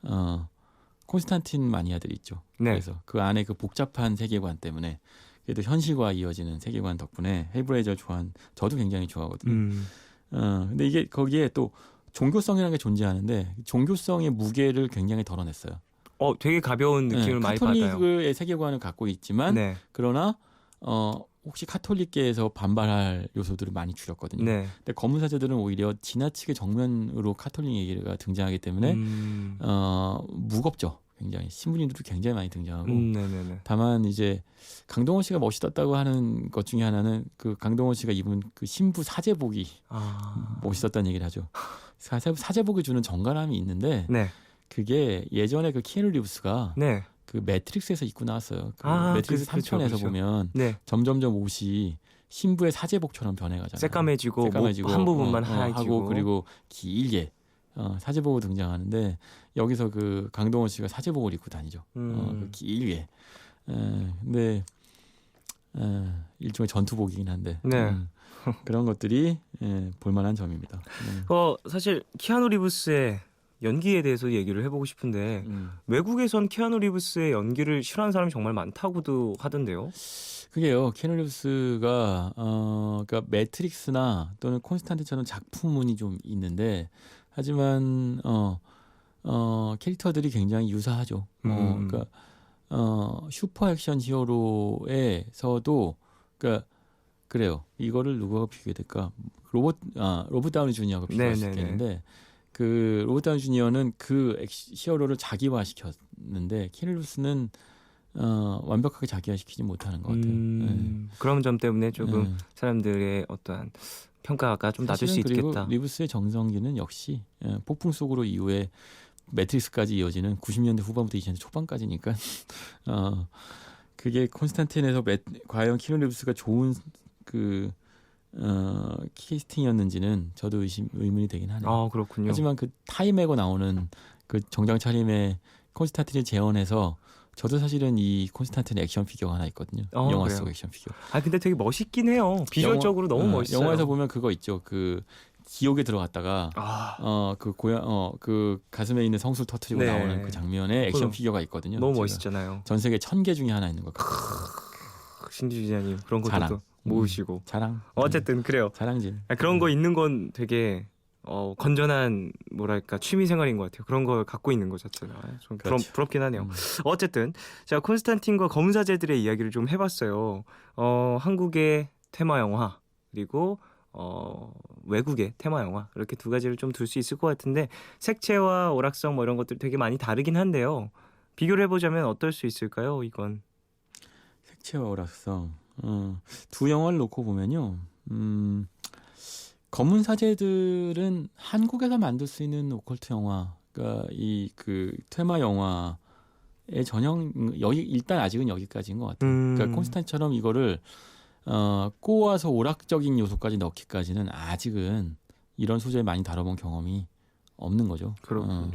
콘스탄틴 마니아들이 있죠. 네. 그래서 그 안에 그 복잡한 세계관 때문에 그래도 현실과 이어지는 세계관 덕분에 헬브레이저 저도 굉장히 좋아하거든요. 근데 이게 거기에 또 종교성이라는 게 존재하는데 종교성의 무게를 굉장히 덜어냈어요. 되게 가벼운 느낌을 많이 받아요. 카톨릭의 세계관을 갖고 있지만 네, 그러나 혹시 카톨릭계에서 반발할 요소들을 많이 줄였거든요. 네. 근데 검은 사제들은 오히려 지나치게 정면으로 카톨릭 얘기가 등장하기 때문에 무겁죠. 굉장히 신부님들도 굉장히 많이 등장하고 네네네. 다만 이제 강동원 씨가 멋있었다고 하는 것 중에 하나는 그 강동원 씨가 입은 그 신부 사제복이 멋있었다는 얘기를 하죠. 사제복이 주는 정갈함이 있는데 네, 그게 예전에 그 키아누 리브스가 네, 그 매트릭스에서 입고 나왔어요. 매트릭스 그렇죠, 3편에서 그렇죠. 보면 네. 점점점 옷이 신부의 사제복처럼 변해가잖아요. 새까매지고 한 부분만 하얘지고 하고 그리고 길게 사제복으로 등장하는데 여기서 그 강동원 씨가 사제복을 입고 다니죠. 그 길게. 근데 일종의 전투복이긴 한데 네. 그런 것들이 볼만한 점입니다. 사실 키아누 리브스의 연기에 대해서 얘기를 해보고 싶은데 외국에선 키아누 리브스의 연기를 싫어하는 사람이 정말 많다고도 하던데요. 그게요. 키아누 리브스가 그러니까 매트릭스나 또는 콘스탄틴처럼 작품운이 좀 있는데 하지만 캐릭터들이 굉장히 유사하죠. 그러니까 슈퍼 액션 히어로에서도 그러니까 그래요. 이거를 누가 비교해야 될까? 로버트 다우니 주니어가 비교할 수 있겠는데 그 로버트 다우니 주니어는 그 히어로를 자기화 시켰는데 키아누 리브스는 완벽하게 자기화시키지 못하는 것 같아요. 그런 점 때문에 조금 사람들의 어떠한 평가가 좀 낮을 수 그리고 있겠다. 리브스의 정성기는 역시 폭풍 속으로 이후에 매트릭스까지 이어지는 90년대 후반부터 2000년대 초반까지니까 그게 콘스탄틴에서 과연 키누 리브스가 좋은 그 캐스팅이었는지는 저도 의문이 되긴 하네요. 아 그렇군요. 하지만 그 타이 메고 나오는 그 정장 차림에 콘스탄틴을 재현해서 저도 사실은 이 콘스탄틴 액션 피규어가 하나 있거든요. 영화 그래요? 속 액션 피규어. 아 근데 되게 멋있긴 해요. 비주얼적으로 너무 멋있어요. 영화에서 보면 그거 있죠. 그 지옥에 들어갔다가 아 그 가슴에 있는 성술 터트리고 네. 나오는 그 장면에 액션 그거 피규어가 있거든요. 너무 제가 멋있잖아요. 전 세계 1000개 중에 하나 있는 것 같아요. 신지 기자님 그런 것도 자랑. 또 모으시고 자랑. 어쨌든 그래요. 자랑질. 아, 그런 거 있는 건 되게 건전한 뭐랄까 취미 생활인 것 같아요. 그런 걸 갖고 있는 것 자체가 좀 그렇죠. 부럽긴 하네요. 어쨌든 자 콘스탄틴과 검사제들의 이야기를 좀 해봤어요. 한국의 테마 영화 그리고 외국의 테마 영화 이렇게 두 가지를 좀 둘 수 있을 것 같은데 색채와 오락성 뭐 이런 것들 되게 많이 다르긴 한데요. 비교를 해보자면 어떨 수 있을까요? 이건 색채와 오락성. 두 영화를 놓고 보면요. 검은 사제들은 한국에서 만들 수 있는 오컬트 영화, 그러니까 이 그 테마 영화의 전형 일단 아직은 여기까지인 것 같아요. 그러니까 콘스탄틴처럼 이거를 꼬아서 오락적인 요소까지 넣기까지는 아직은 이런 소재를 많이 다뤄본 경험이 없는 거죠. 그렇군요.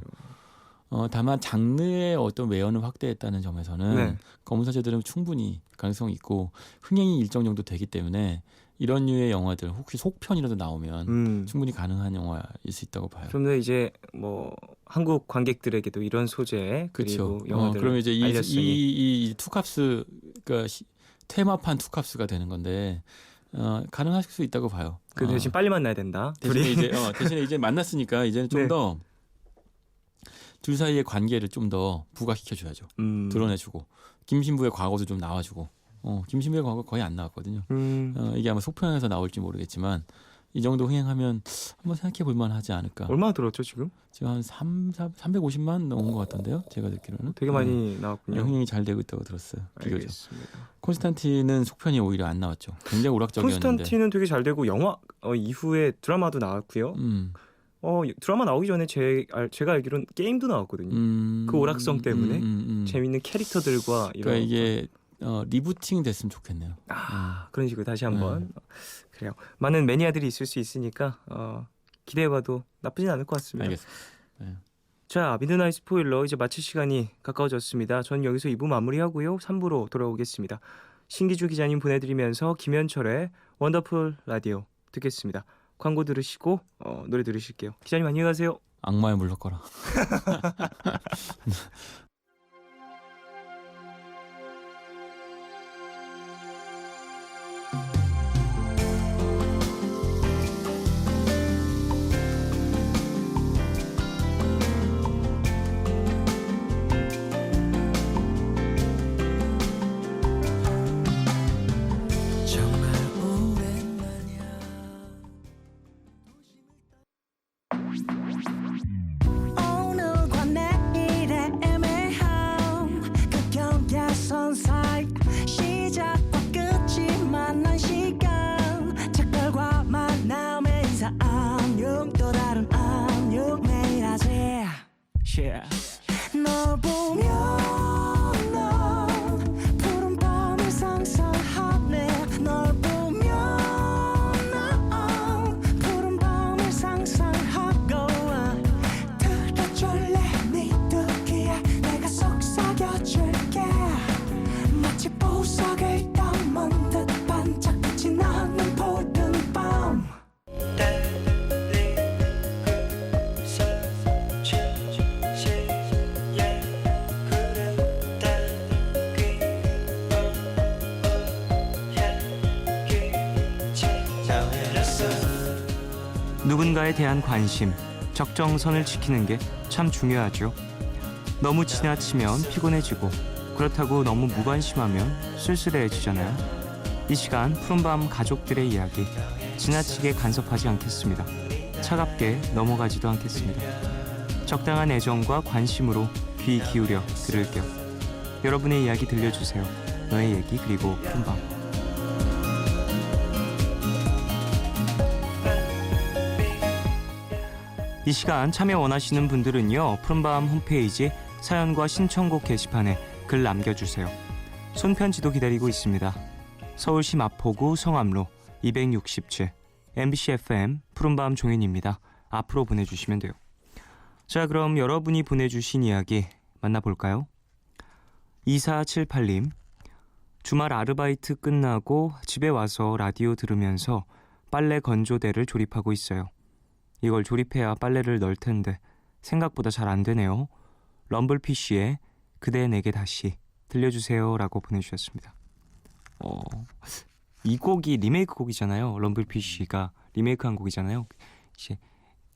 다만 장르의 어떤 외연을 확대했다는 점에서는 네. 검은 사제들은 충분히 가능성이 있고 흥행이 일정 정도 되기 때문에 이런 류의 영화들 혹시 속편이라도 나오면 충분히 가능한 영화일 수 있다고 봐요. 좀 더 이제 뭐 한국 관객들에게도 이런 소재 그리고 그렇죠. 영화들 그러면 이제 알렸으니 이 투캅스 그러니까 테마판 투캅스가 되는 건데 가능할 수 있다고 봐요. 그 대신 빨리 만나야 된다. 대신에 이제 만났으니까 이제는 좀 네. 더 둘 사이의 관계를 좀 더 부각시켜 줘야죠. 드러내주고 김신부의 과거도 좀 나와주고 김신부의 과거 거의 안 나왔거든요. 이게 아마 속편에서 나올지 모르겠지만 이 정도 흥행하면 한번 생각해 볼 만하지 않을까. 얼마나 들었죠 지금? 지금 한 350만 넘은 것 같던데요. 제가 듣기로는. 되게 많이 나왔군요. 흥행이 잘 되고 있다고 들었어요. 비교적. 알겠습니다. 콘스탄틴은 속편이 오히려 안 나왔죠. 굉장히 오락적이었는데. 콘스탄틴은 되게 잘 되고 영화 이후에 드라마도 나왔고요. 드라마 나오기 전에 제가 알기로는 게임도 나왔거든요. 그 오락성 때문에 재밌는 캐릭터들과 이런 그러니까 이게 리부팅 됐으면 좋겠네요. 그런 식으로 다시 한번 그래요. 많은 매니아들이 있을 수 있으니까 기대해봐도 나쁘진 않을 것 같습니다. 알겠습니다. 네. 자, 미드나잇 스포일러 이제 마칠 시간이 가까워졌습니다. 저는 여기서 2부 마무리하고요. 3부로 돌아오겠습니다. 신기주 기자님 보내드리면서 김현철의 원더풀 라디오 듣겠습니다. 광고 들으시고 노래 들으실게요. 기자님 안녕히 가세요. 악마에 물러거라. 정말 오랜만이야. 오늘과 내일의 애매함 그 경계선 사이 시작과 끝이 만난 시간 작별과 만남의 인사 안녕 또 다른 안녕 매일 하지 널 보면 난 푸른 밤을 상상하네 널 보면 난 푸른 밤을 상상하고 들어줄래 네 듣기에 내가 속삭여줄게 마치 보석을 담은 듯 반짝빛이 나는 푸른 밤 누군가에 대한 관심, 적정선을 지키는 게 참 중요하죠. 너무 지나치면 피곤해지고 그렇다고 너무 무관심하면 쓸쓸해지잖아요. 이 시간 푸른밤 가족들의 이야기 지나치게 간섭하지 않겠습니다. 차갑게 넘어가지도 않겠습니다. 적당한 애정과 관심으로 귀 기울여 들을게요. 여러분의 이야기 들려주세요. 너의 얘기 그리고 푸른밤. 이 시간 참여 원하시는 분들은요. 푸른밤 홈페이지 사연과 신청곡 게시판에 글 남겨주세요. 손편지도 기다리고 있습니다. 서울시 마포구 성암로 267 MBC FM 푸른밤 종현입니다. 앞으로 보내주시면 돼요. 자, 그럼 여러분이 보내주신 이야기 만나볼까요? 2478님, 주말 아르바이트 끝나고 집에 와서 라디오 들으면서 빨래 건조대를 조립하고 있어요. 이걸 조립해야 빨래를 넣을 텐데 생각보다 잘 안 되네요. 럼블피쉬의 그대 내게 다시 들려주세요 라고 보내주셨습니다. 이 곡이 리메이크 곡이잖아요. 럼블피쉬가 리메이크한 곡이잖아요. 이제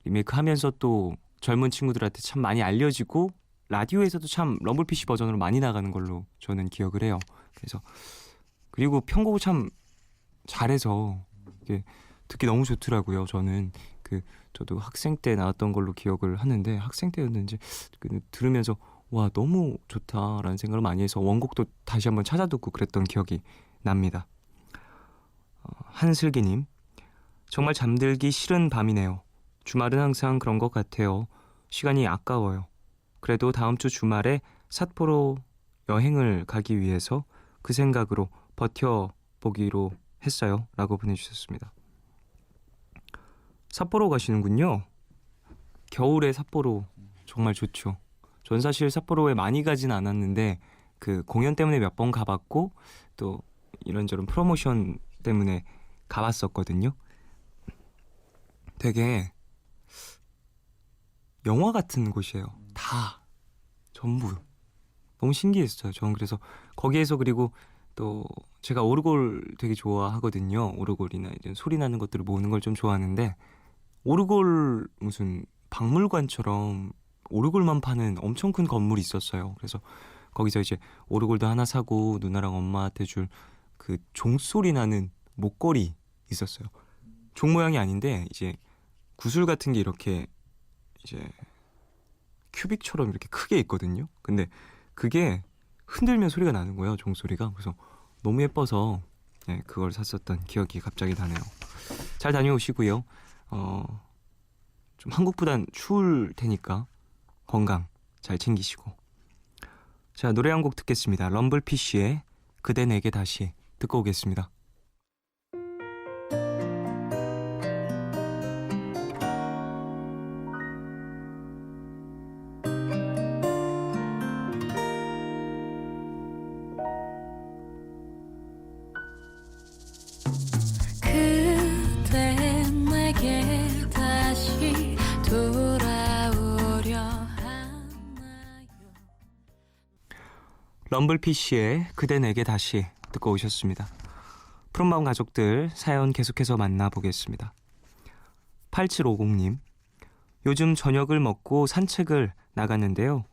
리메이크하면서 또 젊은 친구들한테 참 많이 알려지고 라디오에서도 참 럼블피쉬 버전으로 많이 나가는 걸로 저는 기억을 해요. 그래서 그리고 편곡을 참 잘해서 이게 듣기 너무 좋더라고요. 저도 학생 때 나왔던 걸로 기억을 하는데 학생 때였는지 들으면서 와 너무 좋다라는 생각을 많이 해서 원곡도 다시 한번 찾아 듣고 그랬던 기억이 납니다. 한슬기님, 정말 잠들기 싫은 밤이네요. 주말은 항상 그런 것 같아요. 시간이 아까워요. 그래도 다음 주 주말에 삿포로 여행을 가기 위해서 그 생각으로 버텨보기로 했어요 라고 보내주셨습니다. 삿포로 가시는군요. 겨울에 삿포로 정말 좋죠. 전 사실 삿포로에 많이 가진 않았는데 그 공연 때문에 몇 번 가봤고 또 이런저런 프로모션 때문에 가봤었거든요. 되게 영화 같은 곳이에요. 다 전부 너무 신기했어요. 저는 그래서 거기에서 그리고 또 제가 오르골 되게 좋아하거든요. 오르골이나 이런 소리 나는 것들을 모으는 걸 좀 좋아하는데 오르골 무슨 박물관처럼 오르골만 파는 엄청 큰 건물이 있었어요. 그래서 거기서 이제 오르골도 하나 사고 누나랑 엄마한테 줄 그 종소리 나는 목걸이 있었어요. 종 모양이 아닌데 이제 구슬 같은 게 이렇게 이제 큐빅처럼 이렇게 크게 있거든요. 근데 그게 흔들면 소리가 나는 거예요. 종소리가. 그래서 너무 예뻐서 네, 그걸 샀었던 기억이 갑자기 나네요. 잘 다녀오시고요. 좀 한국보단 추울 테니까 건강 잘 챙기시고. 자, 노래 한 곡 듣겠습니다. 럼블피쉬의 그대 내게 다시 듣고 오겠습니다. 그대 내게 다시 돌아오려 하나요? 럼블피쉬의 그대 내게 다시 듣고 오셨습니다. 푸른밤 가족들 사연 계속해서 만나보겠습니다. 8750님, 요즘 저녁을 먹고 산책을 나갔는데요.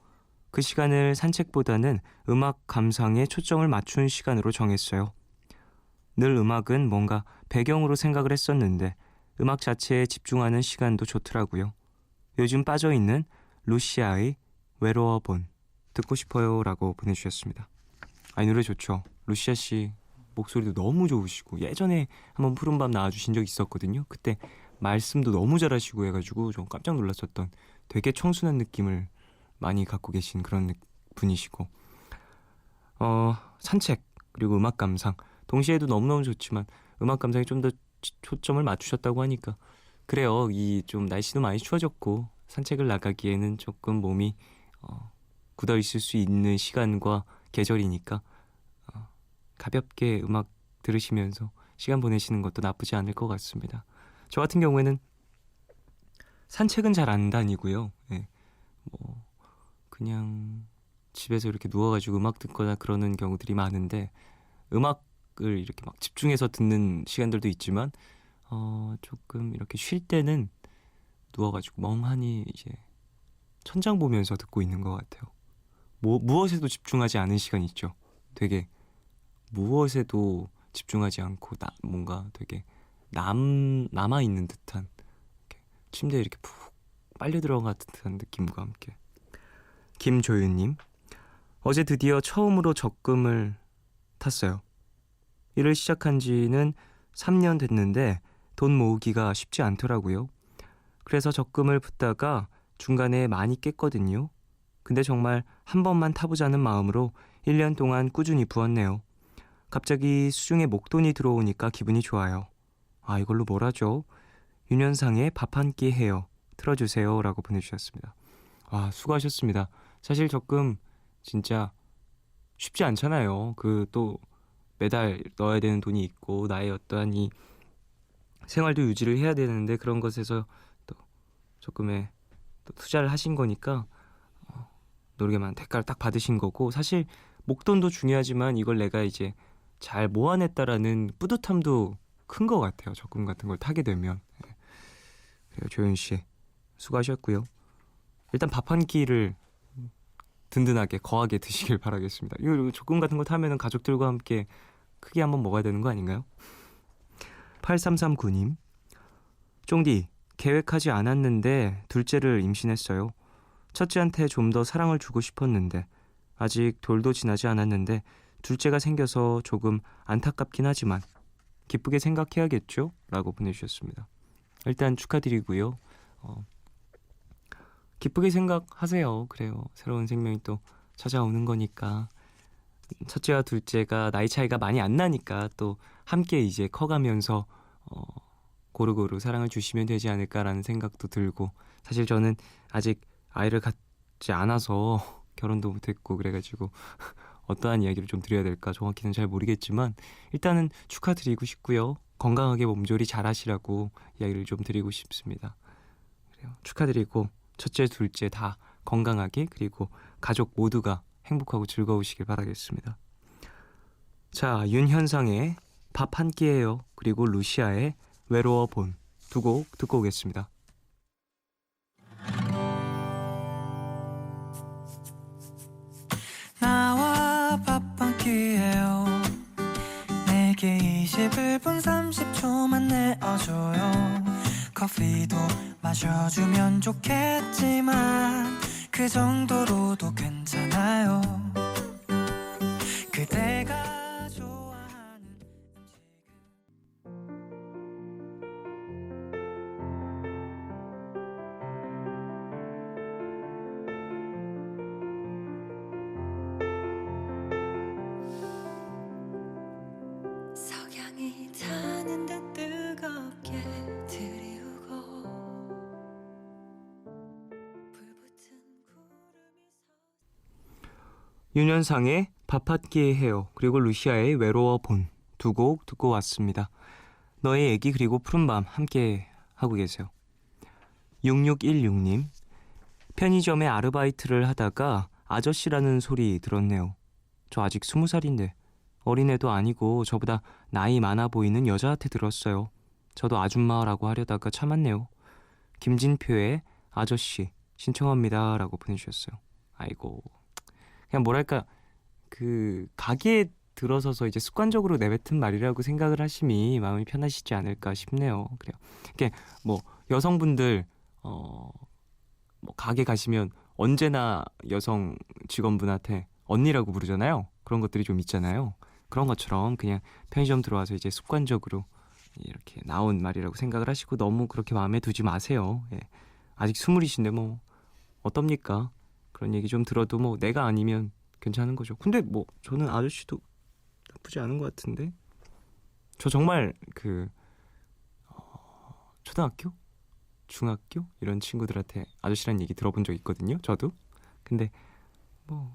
그 시간을 산책보다는 음악 감상에 초점을 맞춘 시간으로 정했어요. 늘 음악은 뭔가 배경으로 생각을 했었는데 음악 자체에 집중하는 시간도 좋더라고요. 요즘 빠져있는 루시아의 외로워본 듣고 싶어요 라고 보내주셨습니다. 이 노래 좋죠. 루시아 씨 목소리도 너무 좋으시고 예전에 한번 푸른밤 나와주신 적 있었거든요. 그때 말씀도 너무 잘하시고 해가지고 좀 깜짝 놀랐었던 되게 청순한 느낌을 많이 갖고 계신 그런 분이시고 산책 그리고 음악 감상 동시에도 너무너무 좋지만 음악 감상에 좀 더 초점을 맞추셨다고 하니까 그래요. 이 좀 날씨도 많이 추워졌고 산책을 나가기에는 조금 몸이 굳어 있을 수 있는 시간과 계절이니까 가볍게 음악 들으시면서 시간 보내시는 것도 나쁘지 않을 것 같습니다. 저 같은 경우에는 산책은 잘 안 다니고요. 네. 그냥 집에서 이렇게 누워가지고 음악 듣거나 그러는 경우들이 많은데 음악을 이렇게 막 집중해서 듣는 시간들도 있지만 조금 이렇게 쉴 때는 누워가지고 멍하니 이제 천장 보면서 듣고 있는 것 같아요. 무엇에도 집중하지 않은 시간 있죠. 되게 무엇에도 집중하지 않고 뭔가 되게 남아있는 듯한 이렇게 침대에 이렇게 푹 빨려 들어간 듯한 느낌과 함께. 김조윤님, 어제 드디어 처음으로 적금을 탔어요. 일을 시작한 지는 3년 됐는데 돈 모으기가 쉽지 않더라고요. 그래서 적금을 붓다가 중간에 많이 깼거든요. 근데 정말 한 번만 타보자는 마음으로 1년 동안 꾸준히 부었네요. 갑자기 수중에 목돈이 들어오니까 기분이 좋아요. 아, 이걸로 뭘 하죠? 윤현상의 밥 한 끼 해요. 틀어주세요 라고 보내주셨습니다. 아, 수고하셨습니다. 사실 적금 진짜 쉽지 않잖아요. 그 또 매달 넣어야 되는 돈이 있고 나의 어떠한 이 생활도 유지를 해야 되는데 그런 것에서 또 적금에 또 투자를 하신 거니까 노력에만 대가를 딱 받으신 거고, 사실 목돈도 중요하지만 이걸 내가 이제 잘 모아냈다라는 뿌듯함도 큰 것 같아요. 적금 같은 걸 타게 되면. 그래요, 조윤 씨 수고하셨고요. 일단 밥 한 끼를 든든하게 거하게 드시길 바라겠습니다. 이거 적금 같은 거 타면은 가족들과 함께 크게 한번 먹어야 되는 거 아닌가요? 8339님, 쫑디, 계획하지 않았는데 둘째를 임신했어요. 첫째한테 좀 더 사랑을 주고 싶었는데 아직 돌도 지나지 않았는데 둘째가 생겨서 조금 안타깝긴 하지만 기쁘게 생각해야겠죠? 라고 보내주셨습니다. 일단 축하드리고요. 기쁘게 생각하세요. 그래요. 새로운 생명이 또 찾아오는 거니까. 첫째와 둘째가 나이 차이가 많이 안 나니까 또 함께 이제 커가면서 고루고루 사랑을 주시면 되지 않을까라는 생각도 들고, 사실 저는 아직 아이를 갖지 않아서 결혼도 못했고 그래가지고 어떠한 이야기를 좀 드려야 될까 정확히는 잘 모르겠지만 일단은 축하드리고 싶고요. 건강하게 몸조리 잘 하시라고 이야기를 좀 드리고 싶습니다. 그래요. 축하드리고 첫째, 둘째 다 건강하게, 그리고 가족 모두가 행복하고 즐거우시길 바라겠습니다. 자, 윤현상의 밥 한 끼예요. 그리고 루시아의 외로워 본 두 곡 듣고 오겠습니다. 나와 밥 한 끼예요. 내게 21분 30초만 내어줘요. 커피도 마셔주면 좋겠지만 그 정도로도 괜찮아요. 그대가 좋아하는 석양이 타는데 뜨겁게 들이우고 불붙은 구름이 윤현상의 밥 한 끼 해요. 그리고 루시아의 외로워 본 두 곡 듣고 왔습니다. 너의 얘기 그리고 푸른밤 함께 하고 계세요. 6616님, 편의점에 아르바이트를 하다가 아저씨라는 소리 들었네요. 저 아직 20살인데 어린애도 아니고 저보다 나이 많아 보이는 여자한테 들었어요. 저도 아줌마라고 하려다가 참았네요. 김진표의 아저씨 신청합니다 라고 보내주셨어요. 아이고, 그냥 뭐랄까, 그 가게에 들어서서 이제 습관적으로 내뱉은 말이라고 생각을 하심이 마음이 편하시지 않을까 싶네요. 그래요. 이게 뭐 여성분들 뭐 가게 가시면 언제나 여성 직원분한테 언니라고 부르잖아요. 그런 것들이 좀 있잖아요. 그런 것처럼 그냥 편의점 들어와서 이제 습관적으로 이렇게 나온 말이라고 생각을 하시고 너무 그렇게 마음에 두지 마세요. 예. 아직 20이신데 뭐 어떻습니까? 그런 얘기 좀 들어도 뭐 내가 아니면 괜찮은 거죠. 근데 뭐 저는 아저씨도 나쁘지 않은 것 같은데. 저 정말 그 초등학교? 중학교? 이런 친구들한테 아저씨란 얘기 들어본 적 있거든요. 저도. 근데 뭐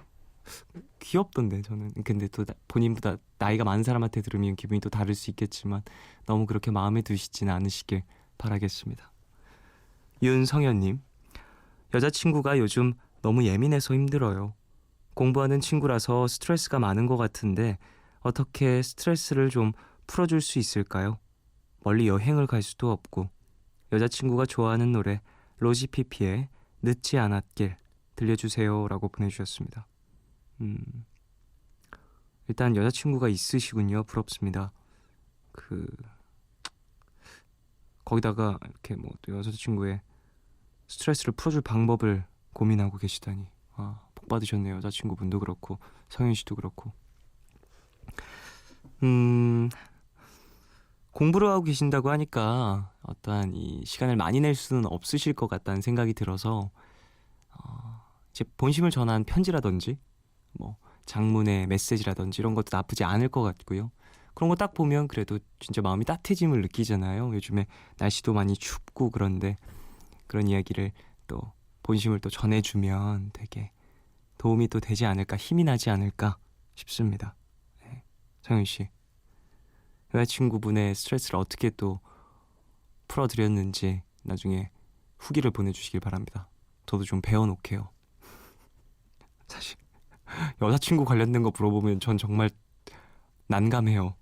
귀엽던데 저는. 근데 또 본인보다 나이가 많은 사람한테 들으면 기분이 또 다를 수 있겠지만 너무 그렇게 마음에 두시지는 않으시길 바라겠습니다. 윤성현님, 여자친구가 요즘 너무 예민해서 힘들어요. 공부하는 친구라서 스트레스가 많은 것 같은데 어떻게 스트레스를 좀 풀어줄 수 있을까요? 멀리 여행을 갈 수도 없고. 여자친구가 좋아하는 노래 로지피피의 늦지 않았길 들려주세요 라고 보내주셨습니다. 일단 여자친구가 있으시군요. 부럽습니다. 거기다가 이렇게 뭐 또 여자친구의 스트레스를 풀어줄 방법을 고민하고 계시다니, 복 받으셨네요. 여자친구분도 그렇고 성현 씨도 그렇고. 공부를 하고 계신다고 하니까 어떠한 이 시간을 많이 낼 수는 없으실 것 같다는 생각이 들어서 이제 본심을 전한 편지라든지 뭐 장문의 메시지라든지 이런 것도 나쁘지 않을 것 같고요. 그런 거 딱 보면 그래도 진짜 마음이 따뜻해짐을 느끼잖아요. 요즘에 날씨도 많이 춥고 그런데 그런 이야기를 또 본심을 또 전해주면 되게 도움이 또 되지 않을까, 힘이 나지 않을까 싶습니다. 네. 정윤 씨, 여자친구분의 스트레스를 어떻게 또 풀어드렸는지 나중에 후기를 보내주시길 바랍니다. 저도 좀 배워놓게요. 사실 여자친구 관련된 거 물어보면 전 정말 난감해요.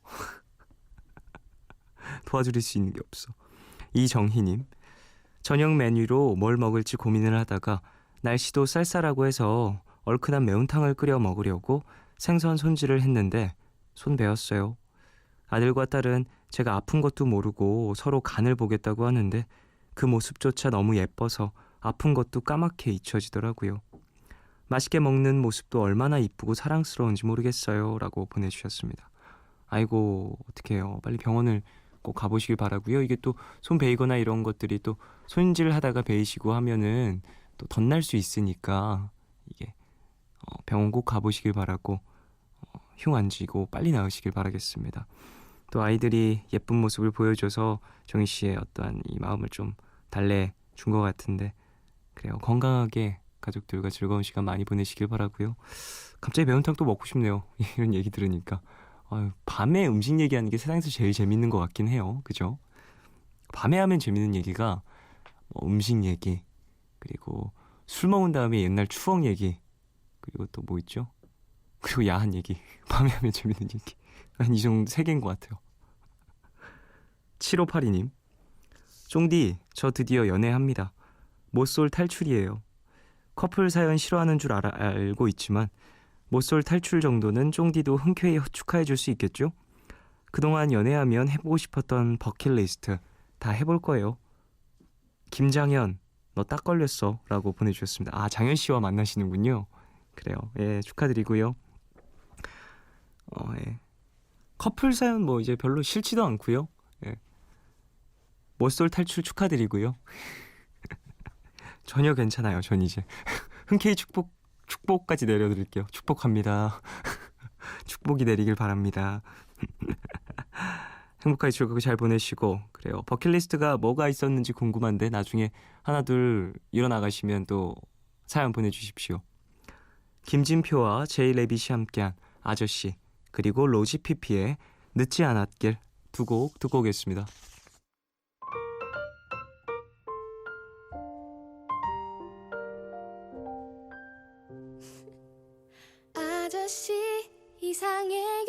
도와드릴 수 있는 게 없어. 이정희님, 저녁 메뉴로 뭘 먹을지 고민을 하다가 날씨도 쌀쌀하고 해서 얼큰한 매운탕을 끓여 먹으려고 생선 손질을 했는데 손 베었어요. 아들과 딸은 제가 아픈 것도 모르고 서로 간을 보겠다고 하는데 그 모습조차 너무 예뻐서 아픈 것도 까맣게 잊혀지더라고요. 맛있게 먹는 모습도 얼마나 이쁘고 사랑스러운지 모르겠어요. 라고 보내주셨습니다. 아이고, 어떡해요. 빨리 병원을 꼭 가보시길 바라고요. 이게 또 손 베이거나 이런 것들이 또 손질하다가 베이시고 하면은 또 덧날 수 있으니까 이게 병원 꼭 가보시길 바라고 흉 안 지고 빨리 나으시길 바라겠습니다. 또 아이들이 예쁜 모습을 보여줘서 정희 씨의 어떠한 이 마음을 좀 달래준 것 같은데 그래요. 건강하게 가족들과 즐거운 시간 많이 보내시길 바라고요. 갑자기 매운탕 또 먹고 싶네요. 이런 얘기 들으니까. 밤에 음식 얘기하는 게 세상에서 제일 재밌는 것 같긴 해요. 그죠? 밤에 하면 재밌는 얘기가 음식 얘기, 그리고 술 먹은 다음에 옛날 추억 얘기, 그리고 또 뭐 있죠? 그리고 야한 얘기. 밤에 하면 재밌는 얘기. 한 이 정도 3개인 것 같아요. 7582님, 쫑디, 저 드디어 연애합니다. 모쏠 탈출이에요. 커플 사연 싫어하는 줄 알고 있지만 모쏠 탈출 정도는 쫑디도 흔쾌히 축하해줄 수 있겠죠? 그동안 연애하면 해보고 싶었던 버킷리스트 다 해볼 거예요. 김장현, 너 딱 걸렸어 라고 보내주셨습니다. 아, 장현 씨와 만나시는군요. 그래요. 예, 축하드리고요. 예. 커플 사연 뭐 이제 별로 싫지도 않고요. 예. 모쏠 탈출 축하드리고요. 전혀 괜찮아요. 전 이제 흔쾌히 축복까지 내려드릴게요. 축복합니다. 축복이 내리길 바랍니다. 행복하게 즐겁게 잘 보내시고 그래요. 버킷리스트가 뭐가 있었는지 궁금한데 나중에 하나 둘 일어나가시면 또 사연 보내주십시오. 김진표와 제이레빗이 함께한 아저씨, 그리고 로지피피의 늦지 않았길 두 곡 듣고 오겠습니다. 아저씨 이상해요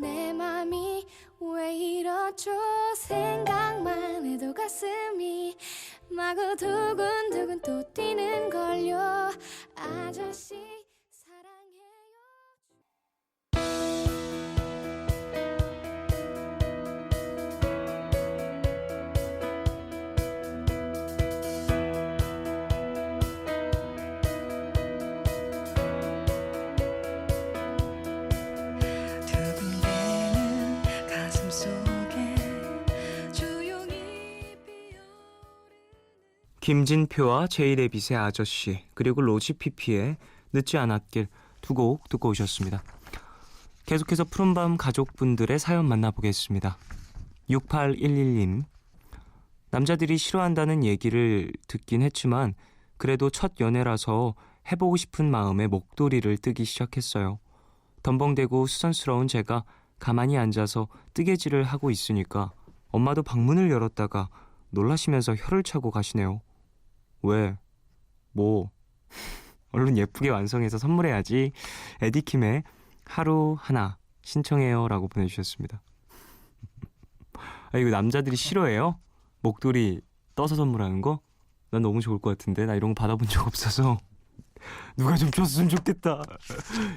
내 맘이 왜 이렇죠 생각만 해도 가슴이 마구 두근두근 또 뛰는걸요 아저씨 사랑해요. 두근대는 가슴 속에 조용히 피어오르는 김진표와 제이레빗의 아저씨, 그리고 로지피피의 늦지 않았길 두 곡 듣고 오셨습니다. 계속해서 푸른밤 가족분들의 사연 만나보겠습니다. 6811님, 남자들이 싫어한다는 얘기를 듣긴 했지만 그래도 첫 연애라서 해보고 싶은 마음에 목도리를 뜨기 시작했어요. 덤벙대고 수선스러운 제가 가만히 앉아서 뜨개질을 하고 있으니까 엄마도 방문을 열었다가 놀라시면서 혀를 차고 가시네요. 왜? 뭐? 얼른 예쁘게 완성해서 선물해야지. 에디킴의 하루 하나 신청해요 라고 보내주셨습니다. 이거 남자들이 싫어해요? 목도리 떠서 선물하는 거? 난 너무 좋을 것 같은데. 나 이런 거 받아본 적 없어서 누가 좀 줬으면 좋겠다.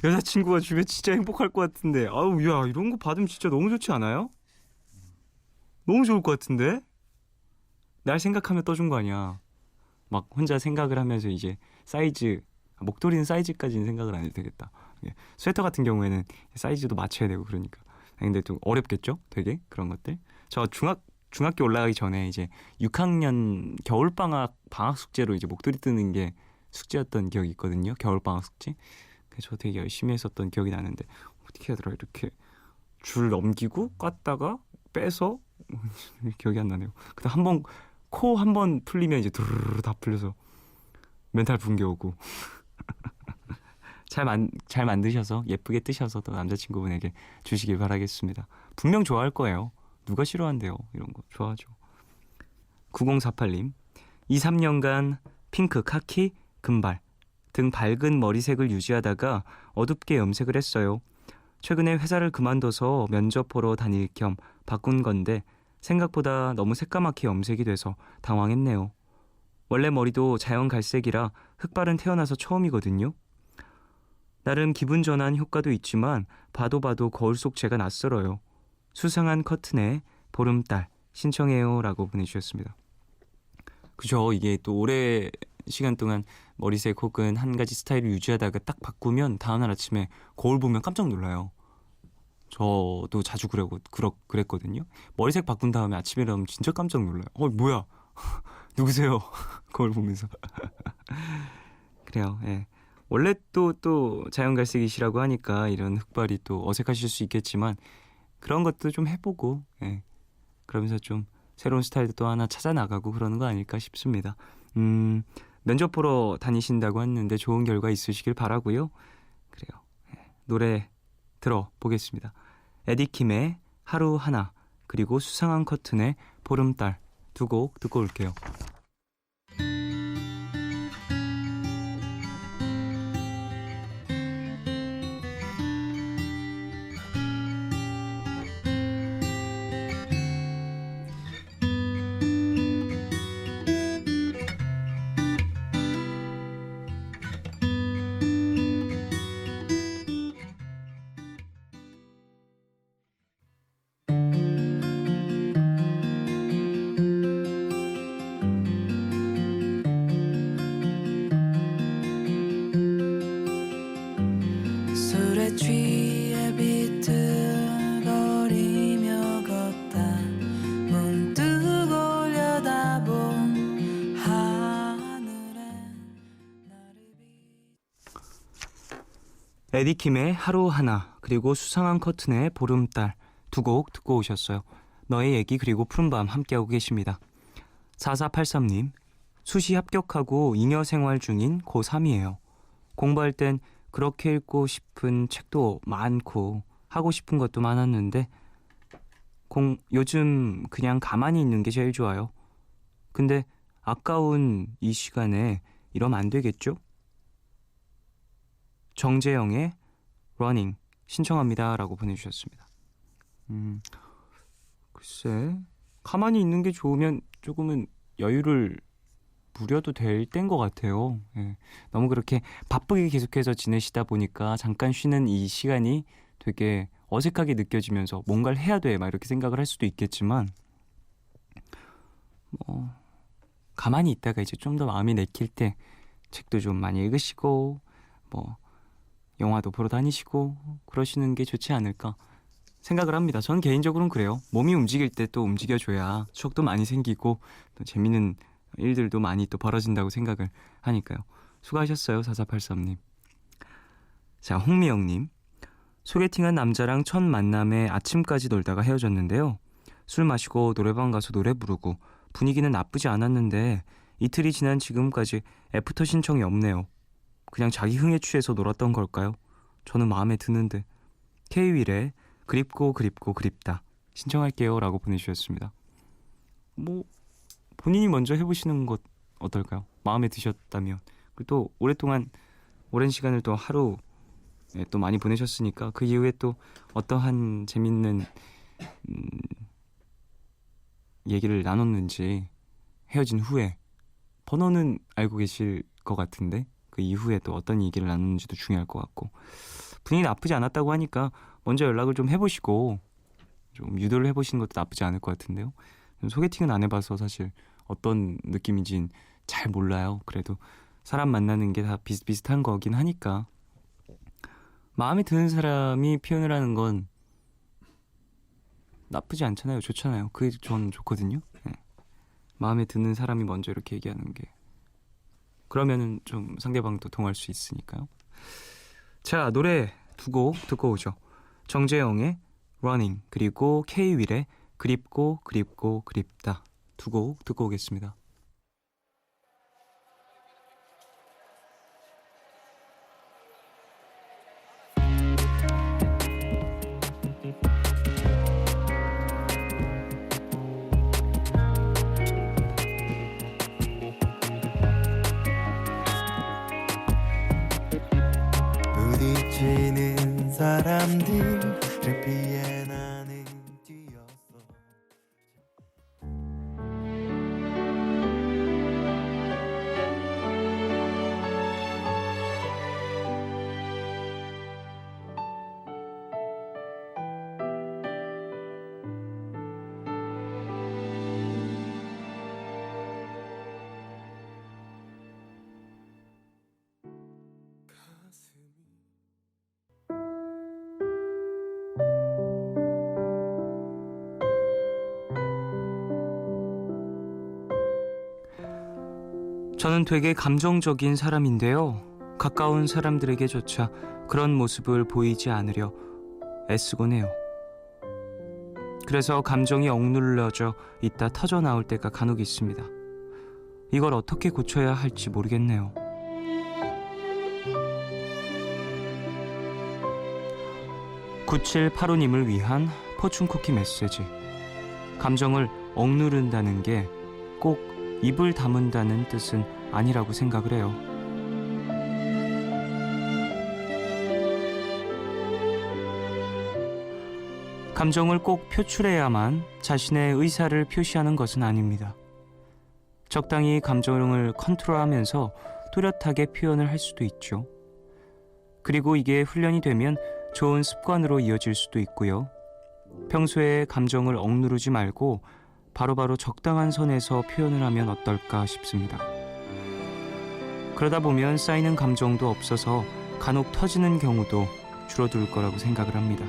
여자친구가 주면 진짜 행복할 것 같은데. 아우, 야, 이런 거 받으면 진짜 너무 좋지 않아요? 너무 좋을 것 같은데? 날 생각하며 떠준 거 아니야. 막 혼자 생각을 하면서 이제 사이즈, 목도리는 사이즈까지는 생각을 안 해도 되겠다. 스웨터 같은 경우에는 사이즈도 맞춰야 되고 그러니까. 근데 좀 어렵겠죠? 되게 그런 것들. 저 중학교 올라가기 전에 이제 6학년 겨울방학 숙제로 이제 목도리 뜨는 게 숙제였던 기억이 있거든요. 겨울방학 숙제. 저 되게 열심히 했었던 기억이 나는데 어떻게 하더라 이렇게 줄 넘기고 깠다가 빼서 기억이 안 나네요. 그다음 한번 코 한 번 풀리면 이제 두루루루 다 풀려서 멘탈 붕괴 오고 잘 만드셔서 예쁘게 뜨셔서 또 남자친구분에게 주시길 바라겠습니다. 분명 좋아할 거예요. 누가 싫어한대요. 이런 거 좋아하죠. 9048님 2-3년간 핑크, 카키, 금발 등 밝은 머리색을 유지하다가 어둡게 염색을 했어요. 최근에 회사를 그만둬서 면접 보러 다닐 겸 바꾼 건데 생각보다 너무 새까맣게 염색이 돼서 당황했네요. 원래 머리도 자연 갈색이라 흑발은 태어나서 처음이거든요. 나름 기분 전환 효과도 있지만 봐도 거울 속 제가 낯설어요. 수상한 커튼에 보름달 신청해요 라고 보내주셨습니다. 그죠. 이게 또 오래 시간 동안 머리색 혹은 한 가지 스타일을 유지하다가 딱 바꾸면 다음날 아침에 거울 보면 깜짝 놀라요. 저도 자주 그랬거든요. 머리색 바꾼 다음에 아침에 일어나면 진짜 깜짝 놀라요. 뭐야 누구세요? 거울 보면서 그래요. 예. 원래 또 자연갈색이시라고 하니까 이런 흑발이 또 어색하실 수 있겠지만 그런 것도 좀 해보고 그러면서 좀 새로운 스타일도 또 하나 찾아 나가고 그러는 거 아닐까 싶습니다. 면접 보러 다니신다고 했는데 좋은 결과 있으시길 바라고요. 그래요. 노래 들어보겠습니다. 에디킴의 하루 하나 그리고 수상한 커튼의 보름달 두 곡 듣고 올게요. 술에 취해 비틀거리며 걷다 문득 올려다본 하늘엔 나를 에디킴의 하루 하나 그리고 수상한 커튼의 보름달 두 곡 듣고 오셨어요. 너의 얘기 그리고 푸른밤 함께하고 계십니다. 4483님 수시 합격하고 잉여 생활 중인 고3이에요. 공부할 땐 그렇게 읽고 싶은 책도 많고 하고 싶은 것도 많았는데 요즘 그냥 가만히 있는 게 제일 좋아요. 근데 아까운 이 시간에 이러면 안 되겠죠? 정재영의 러닝 신청합니다 라고 보내주셨습니다. 글쎄 가만히 있는 게 좋으면 조금은 여유를 부려도 될 때인 것 같아요. 예. 너무 그렇게 바쁘게 계속해서 지내시다 보니까 잠깐 쉬는 이 시간이 되게 어색하게 느껴지면서 뭔가를 해야 돼 막 이렇게 생각을 할 수도 있겠지만 가만히 있다가 이제 좀 더 마음이 내킬 때 책도 좀 많이 읽으시고 영화도 보러 다니시고 그러시는 게 좋지 않을까 생각을 합니다. 전 개인적으로는 그래요. 몸이 움직일 때 또 움직여줘야 추억도 많이 생기고 또 재밌는 일들도 많이 또 벌어진다고 생각을 하니까요. 수고하셨어요 4483님. 자 홍미영님 소개팅한 남자랑 첫 만남에 아침까지 놀다가 헤어졌는데요. 술 마시고 노래방 가서 노래 부르고 분위기는 나쁘지 않았는데 이틀이 지난 지금까지 애프터 신청이 없네요. 그냥 자기 흥에 취해서 놀았던 걸까요? 저는 마음에 드는데. K-윌의 그립고 그립다 신청할게요 라고 보내주셨습니다. 본인이 먼저 해보시는 것 어떨까요? 마음에 드셨다면. 그리고 또 오랜 시간을 또 하루 또 많이 보내셨으니까 그 이후에 또 어떠한 재밌는 얘기를 나눴는지 헤어진 후에 번호는 알고 계실 것 같은데 그 이후에 또 어떤 얘기를 나눴는지도 중요할 것 같고 분위기 나쁘지 않았다고 하니까 먼저 연락을 좀 해보시고 좀 유도를 해보시는 것도 나쁘지 않을 것 같은데요. 소개팅은 안 해봐서 사실 어떤 느낌인지는 잘 몰라요. 그래도 사람 만나는 게 다 비슷비슷한 거긴 하니까 마음에 드는 사람이 표현을 하는 건 나쁘지 않잖아요. 좋잖아요. 그게 전 좋거든요. 네. 마음에 드는 사람이 먼저 이렇게 얘기하는 게 그러면은 좀 상대방도 동할 수 있으니까요. 자, 노래 두 곡 듣고 오죠. 정재영의 Running 그리고 K-윌의 그립고 그립고 그립다 두 곡 듣고 오겠습니다. 부딪히는 사람들을 피해 나는 뛰었어. 저는 되게 감정적인 사람인데요. 가까운 사람들에게조차 그런 모습을 보이지 않으려 애쓰곤 해요. 그래서 감정이 억눌러져 있다 터져 나올 때가 간혹 있습니다. 이걸 어떻게 고쳐야 할지 모르겠네요. (9785님을) 위한 포춘쿠키 메시지. 감정을 억누른다는 게 꼭 입을 다문다는 뜻은 아니라고 생각을 해요. 감정을 꼭 표출해야만 자신의 의사를 표시하는 것은 아닙니다. 적당히 감정을 컨트롤하면서 뚜렷하게 표현을 할 수도 있죠. 그리고 이게 훈련이 되면 좋은 습관으로 이어질 수도 있고요. 평소에 감정을 억누르지 말고 바로바로 적당한 선에서 표현을 하면 어떨까 싶습니다. 그러다 보면 쌓이는 감정도 없어서 간혹 터지는 경우도 줄어들 거라고 생각을 합니다.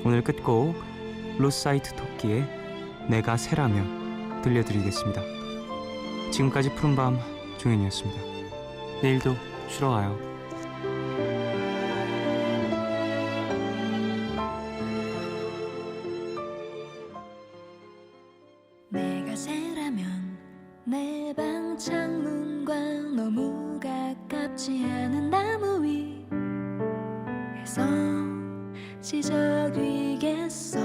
오늘 끝곡 로사이트 토끼의 내가 새라면 들려드리겠습니다. 지금까지 푸른밤 종현이었습니다. 내일도 쉬러 와요. 내가 새라면 내 방 창문과 너무 가깝지 않은 나무 위에서 지저귀겠어.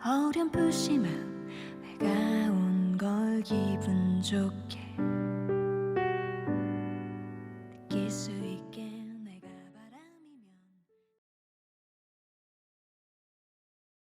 어렴풋이만 내가 온 걸 기분 좋게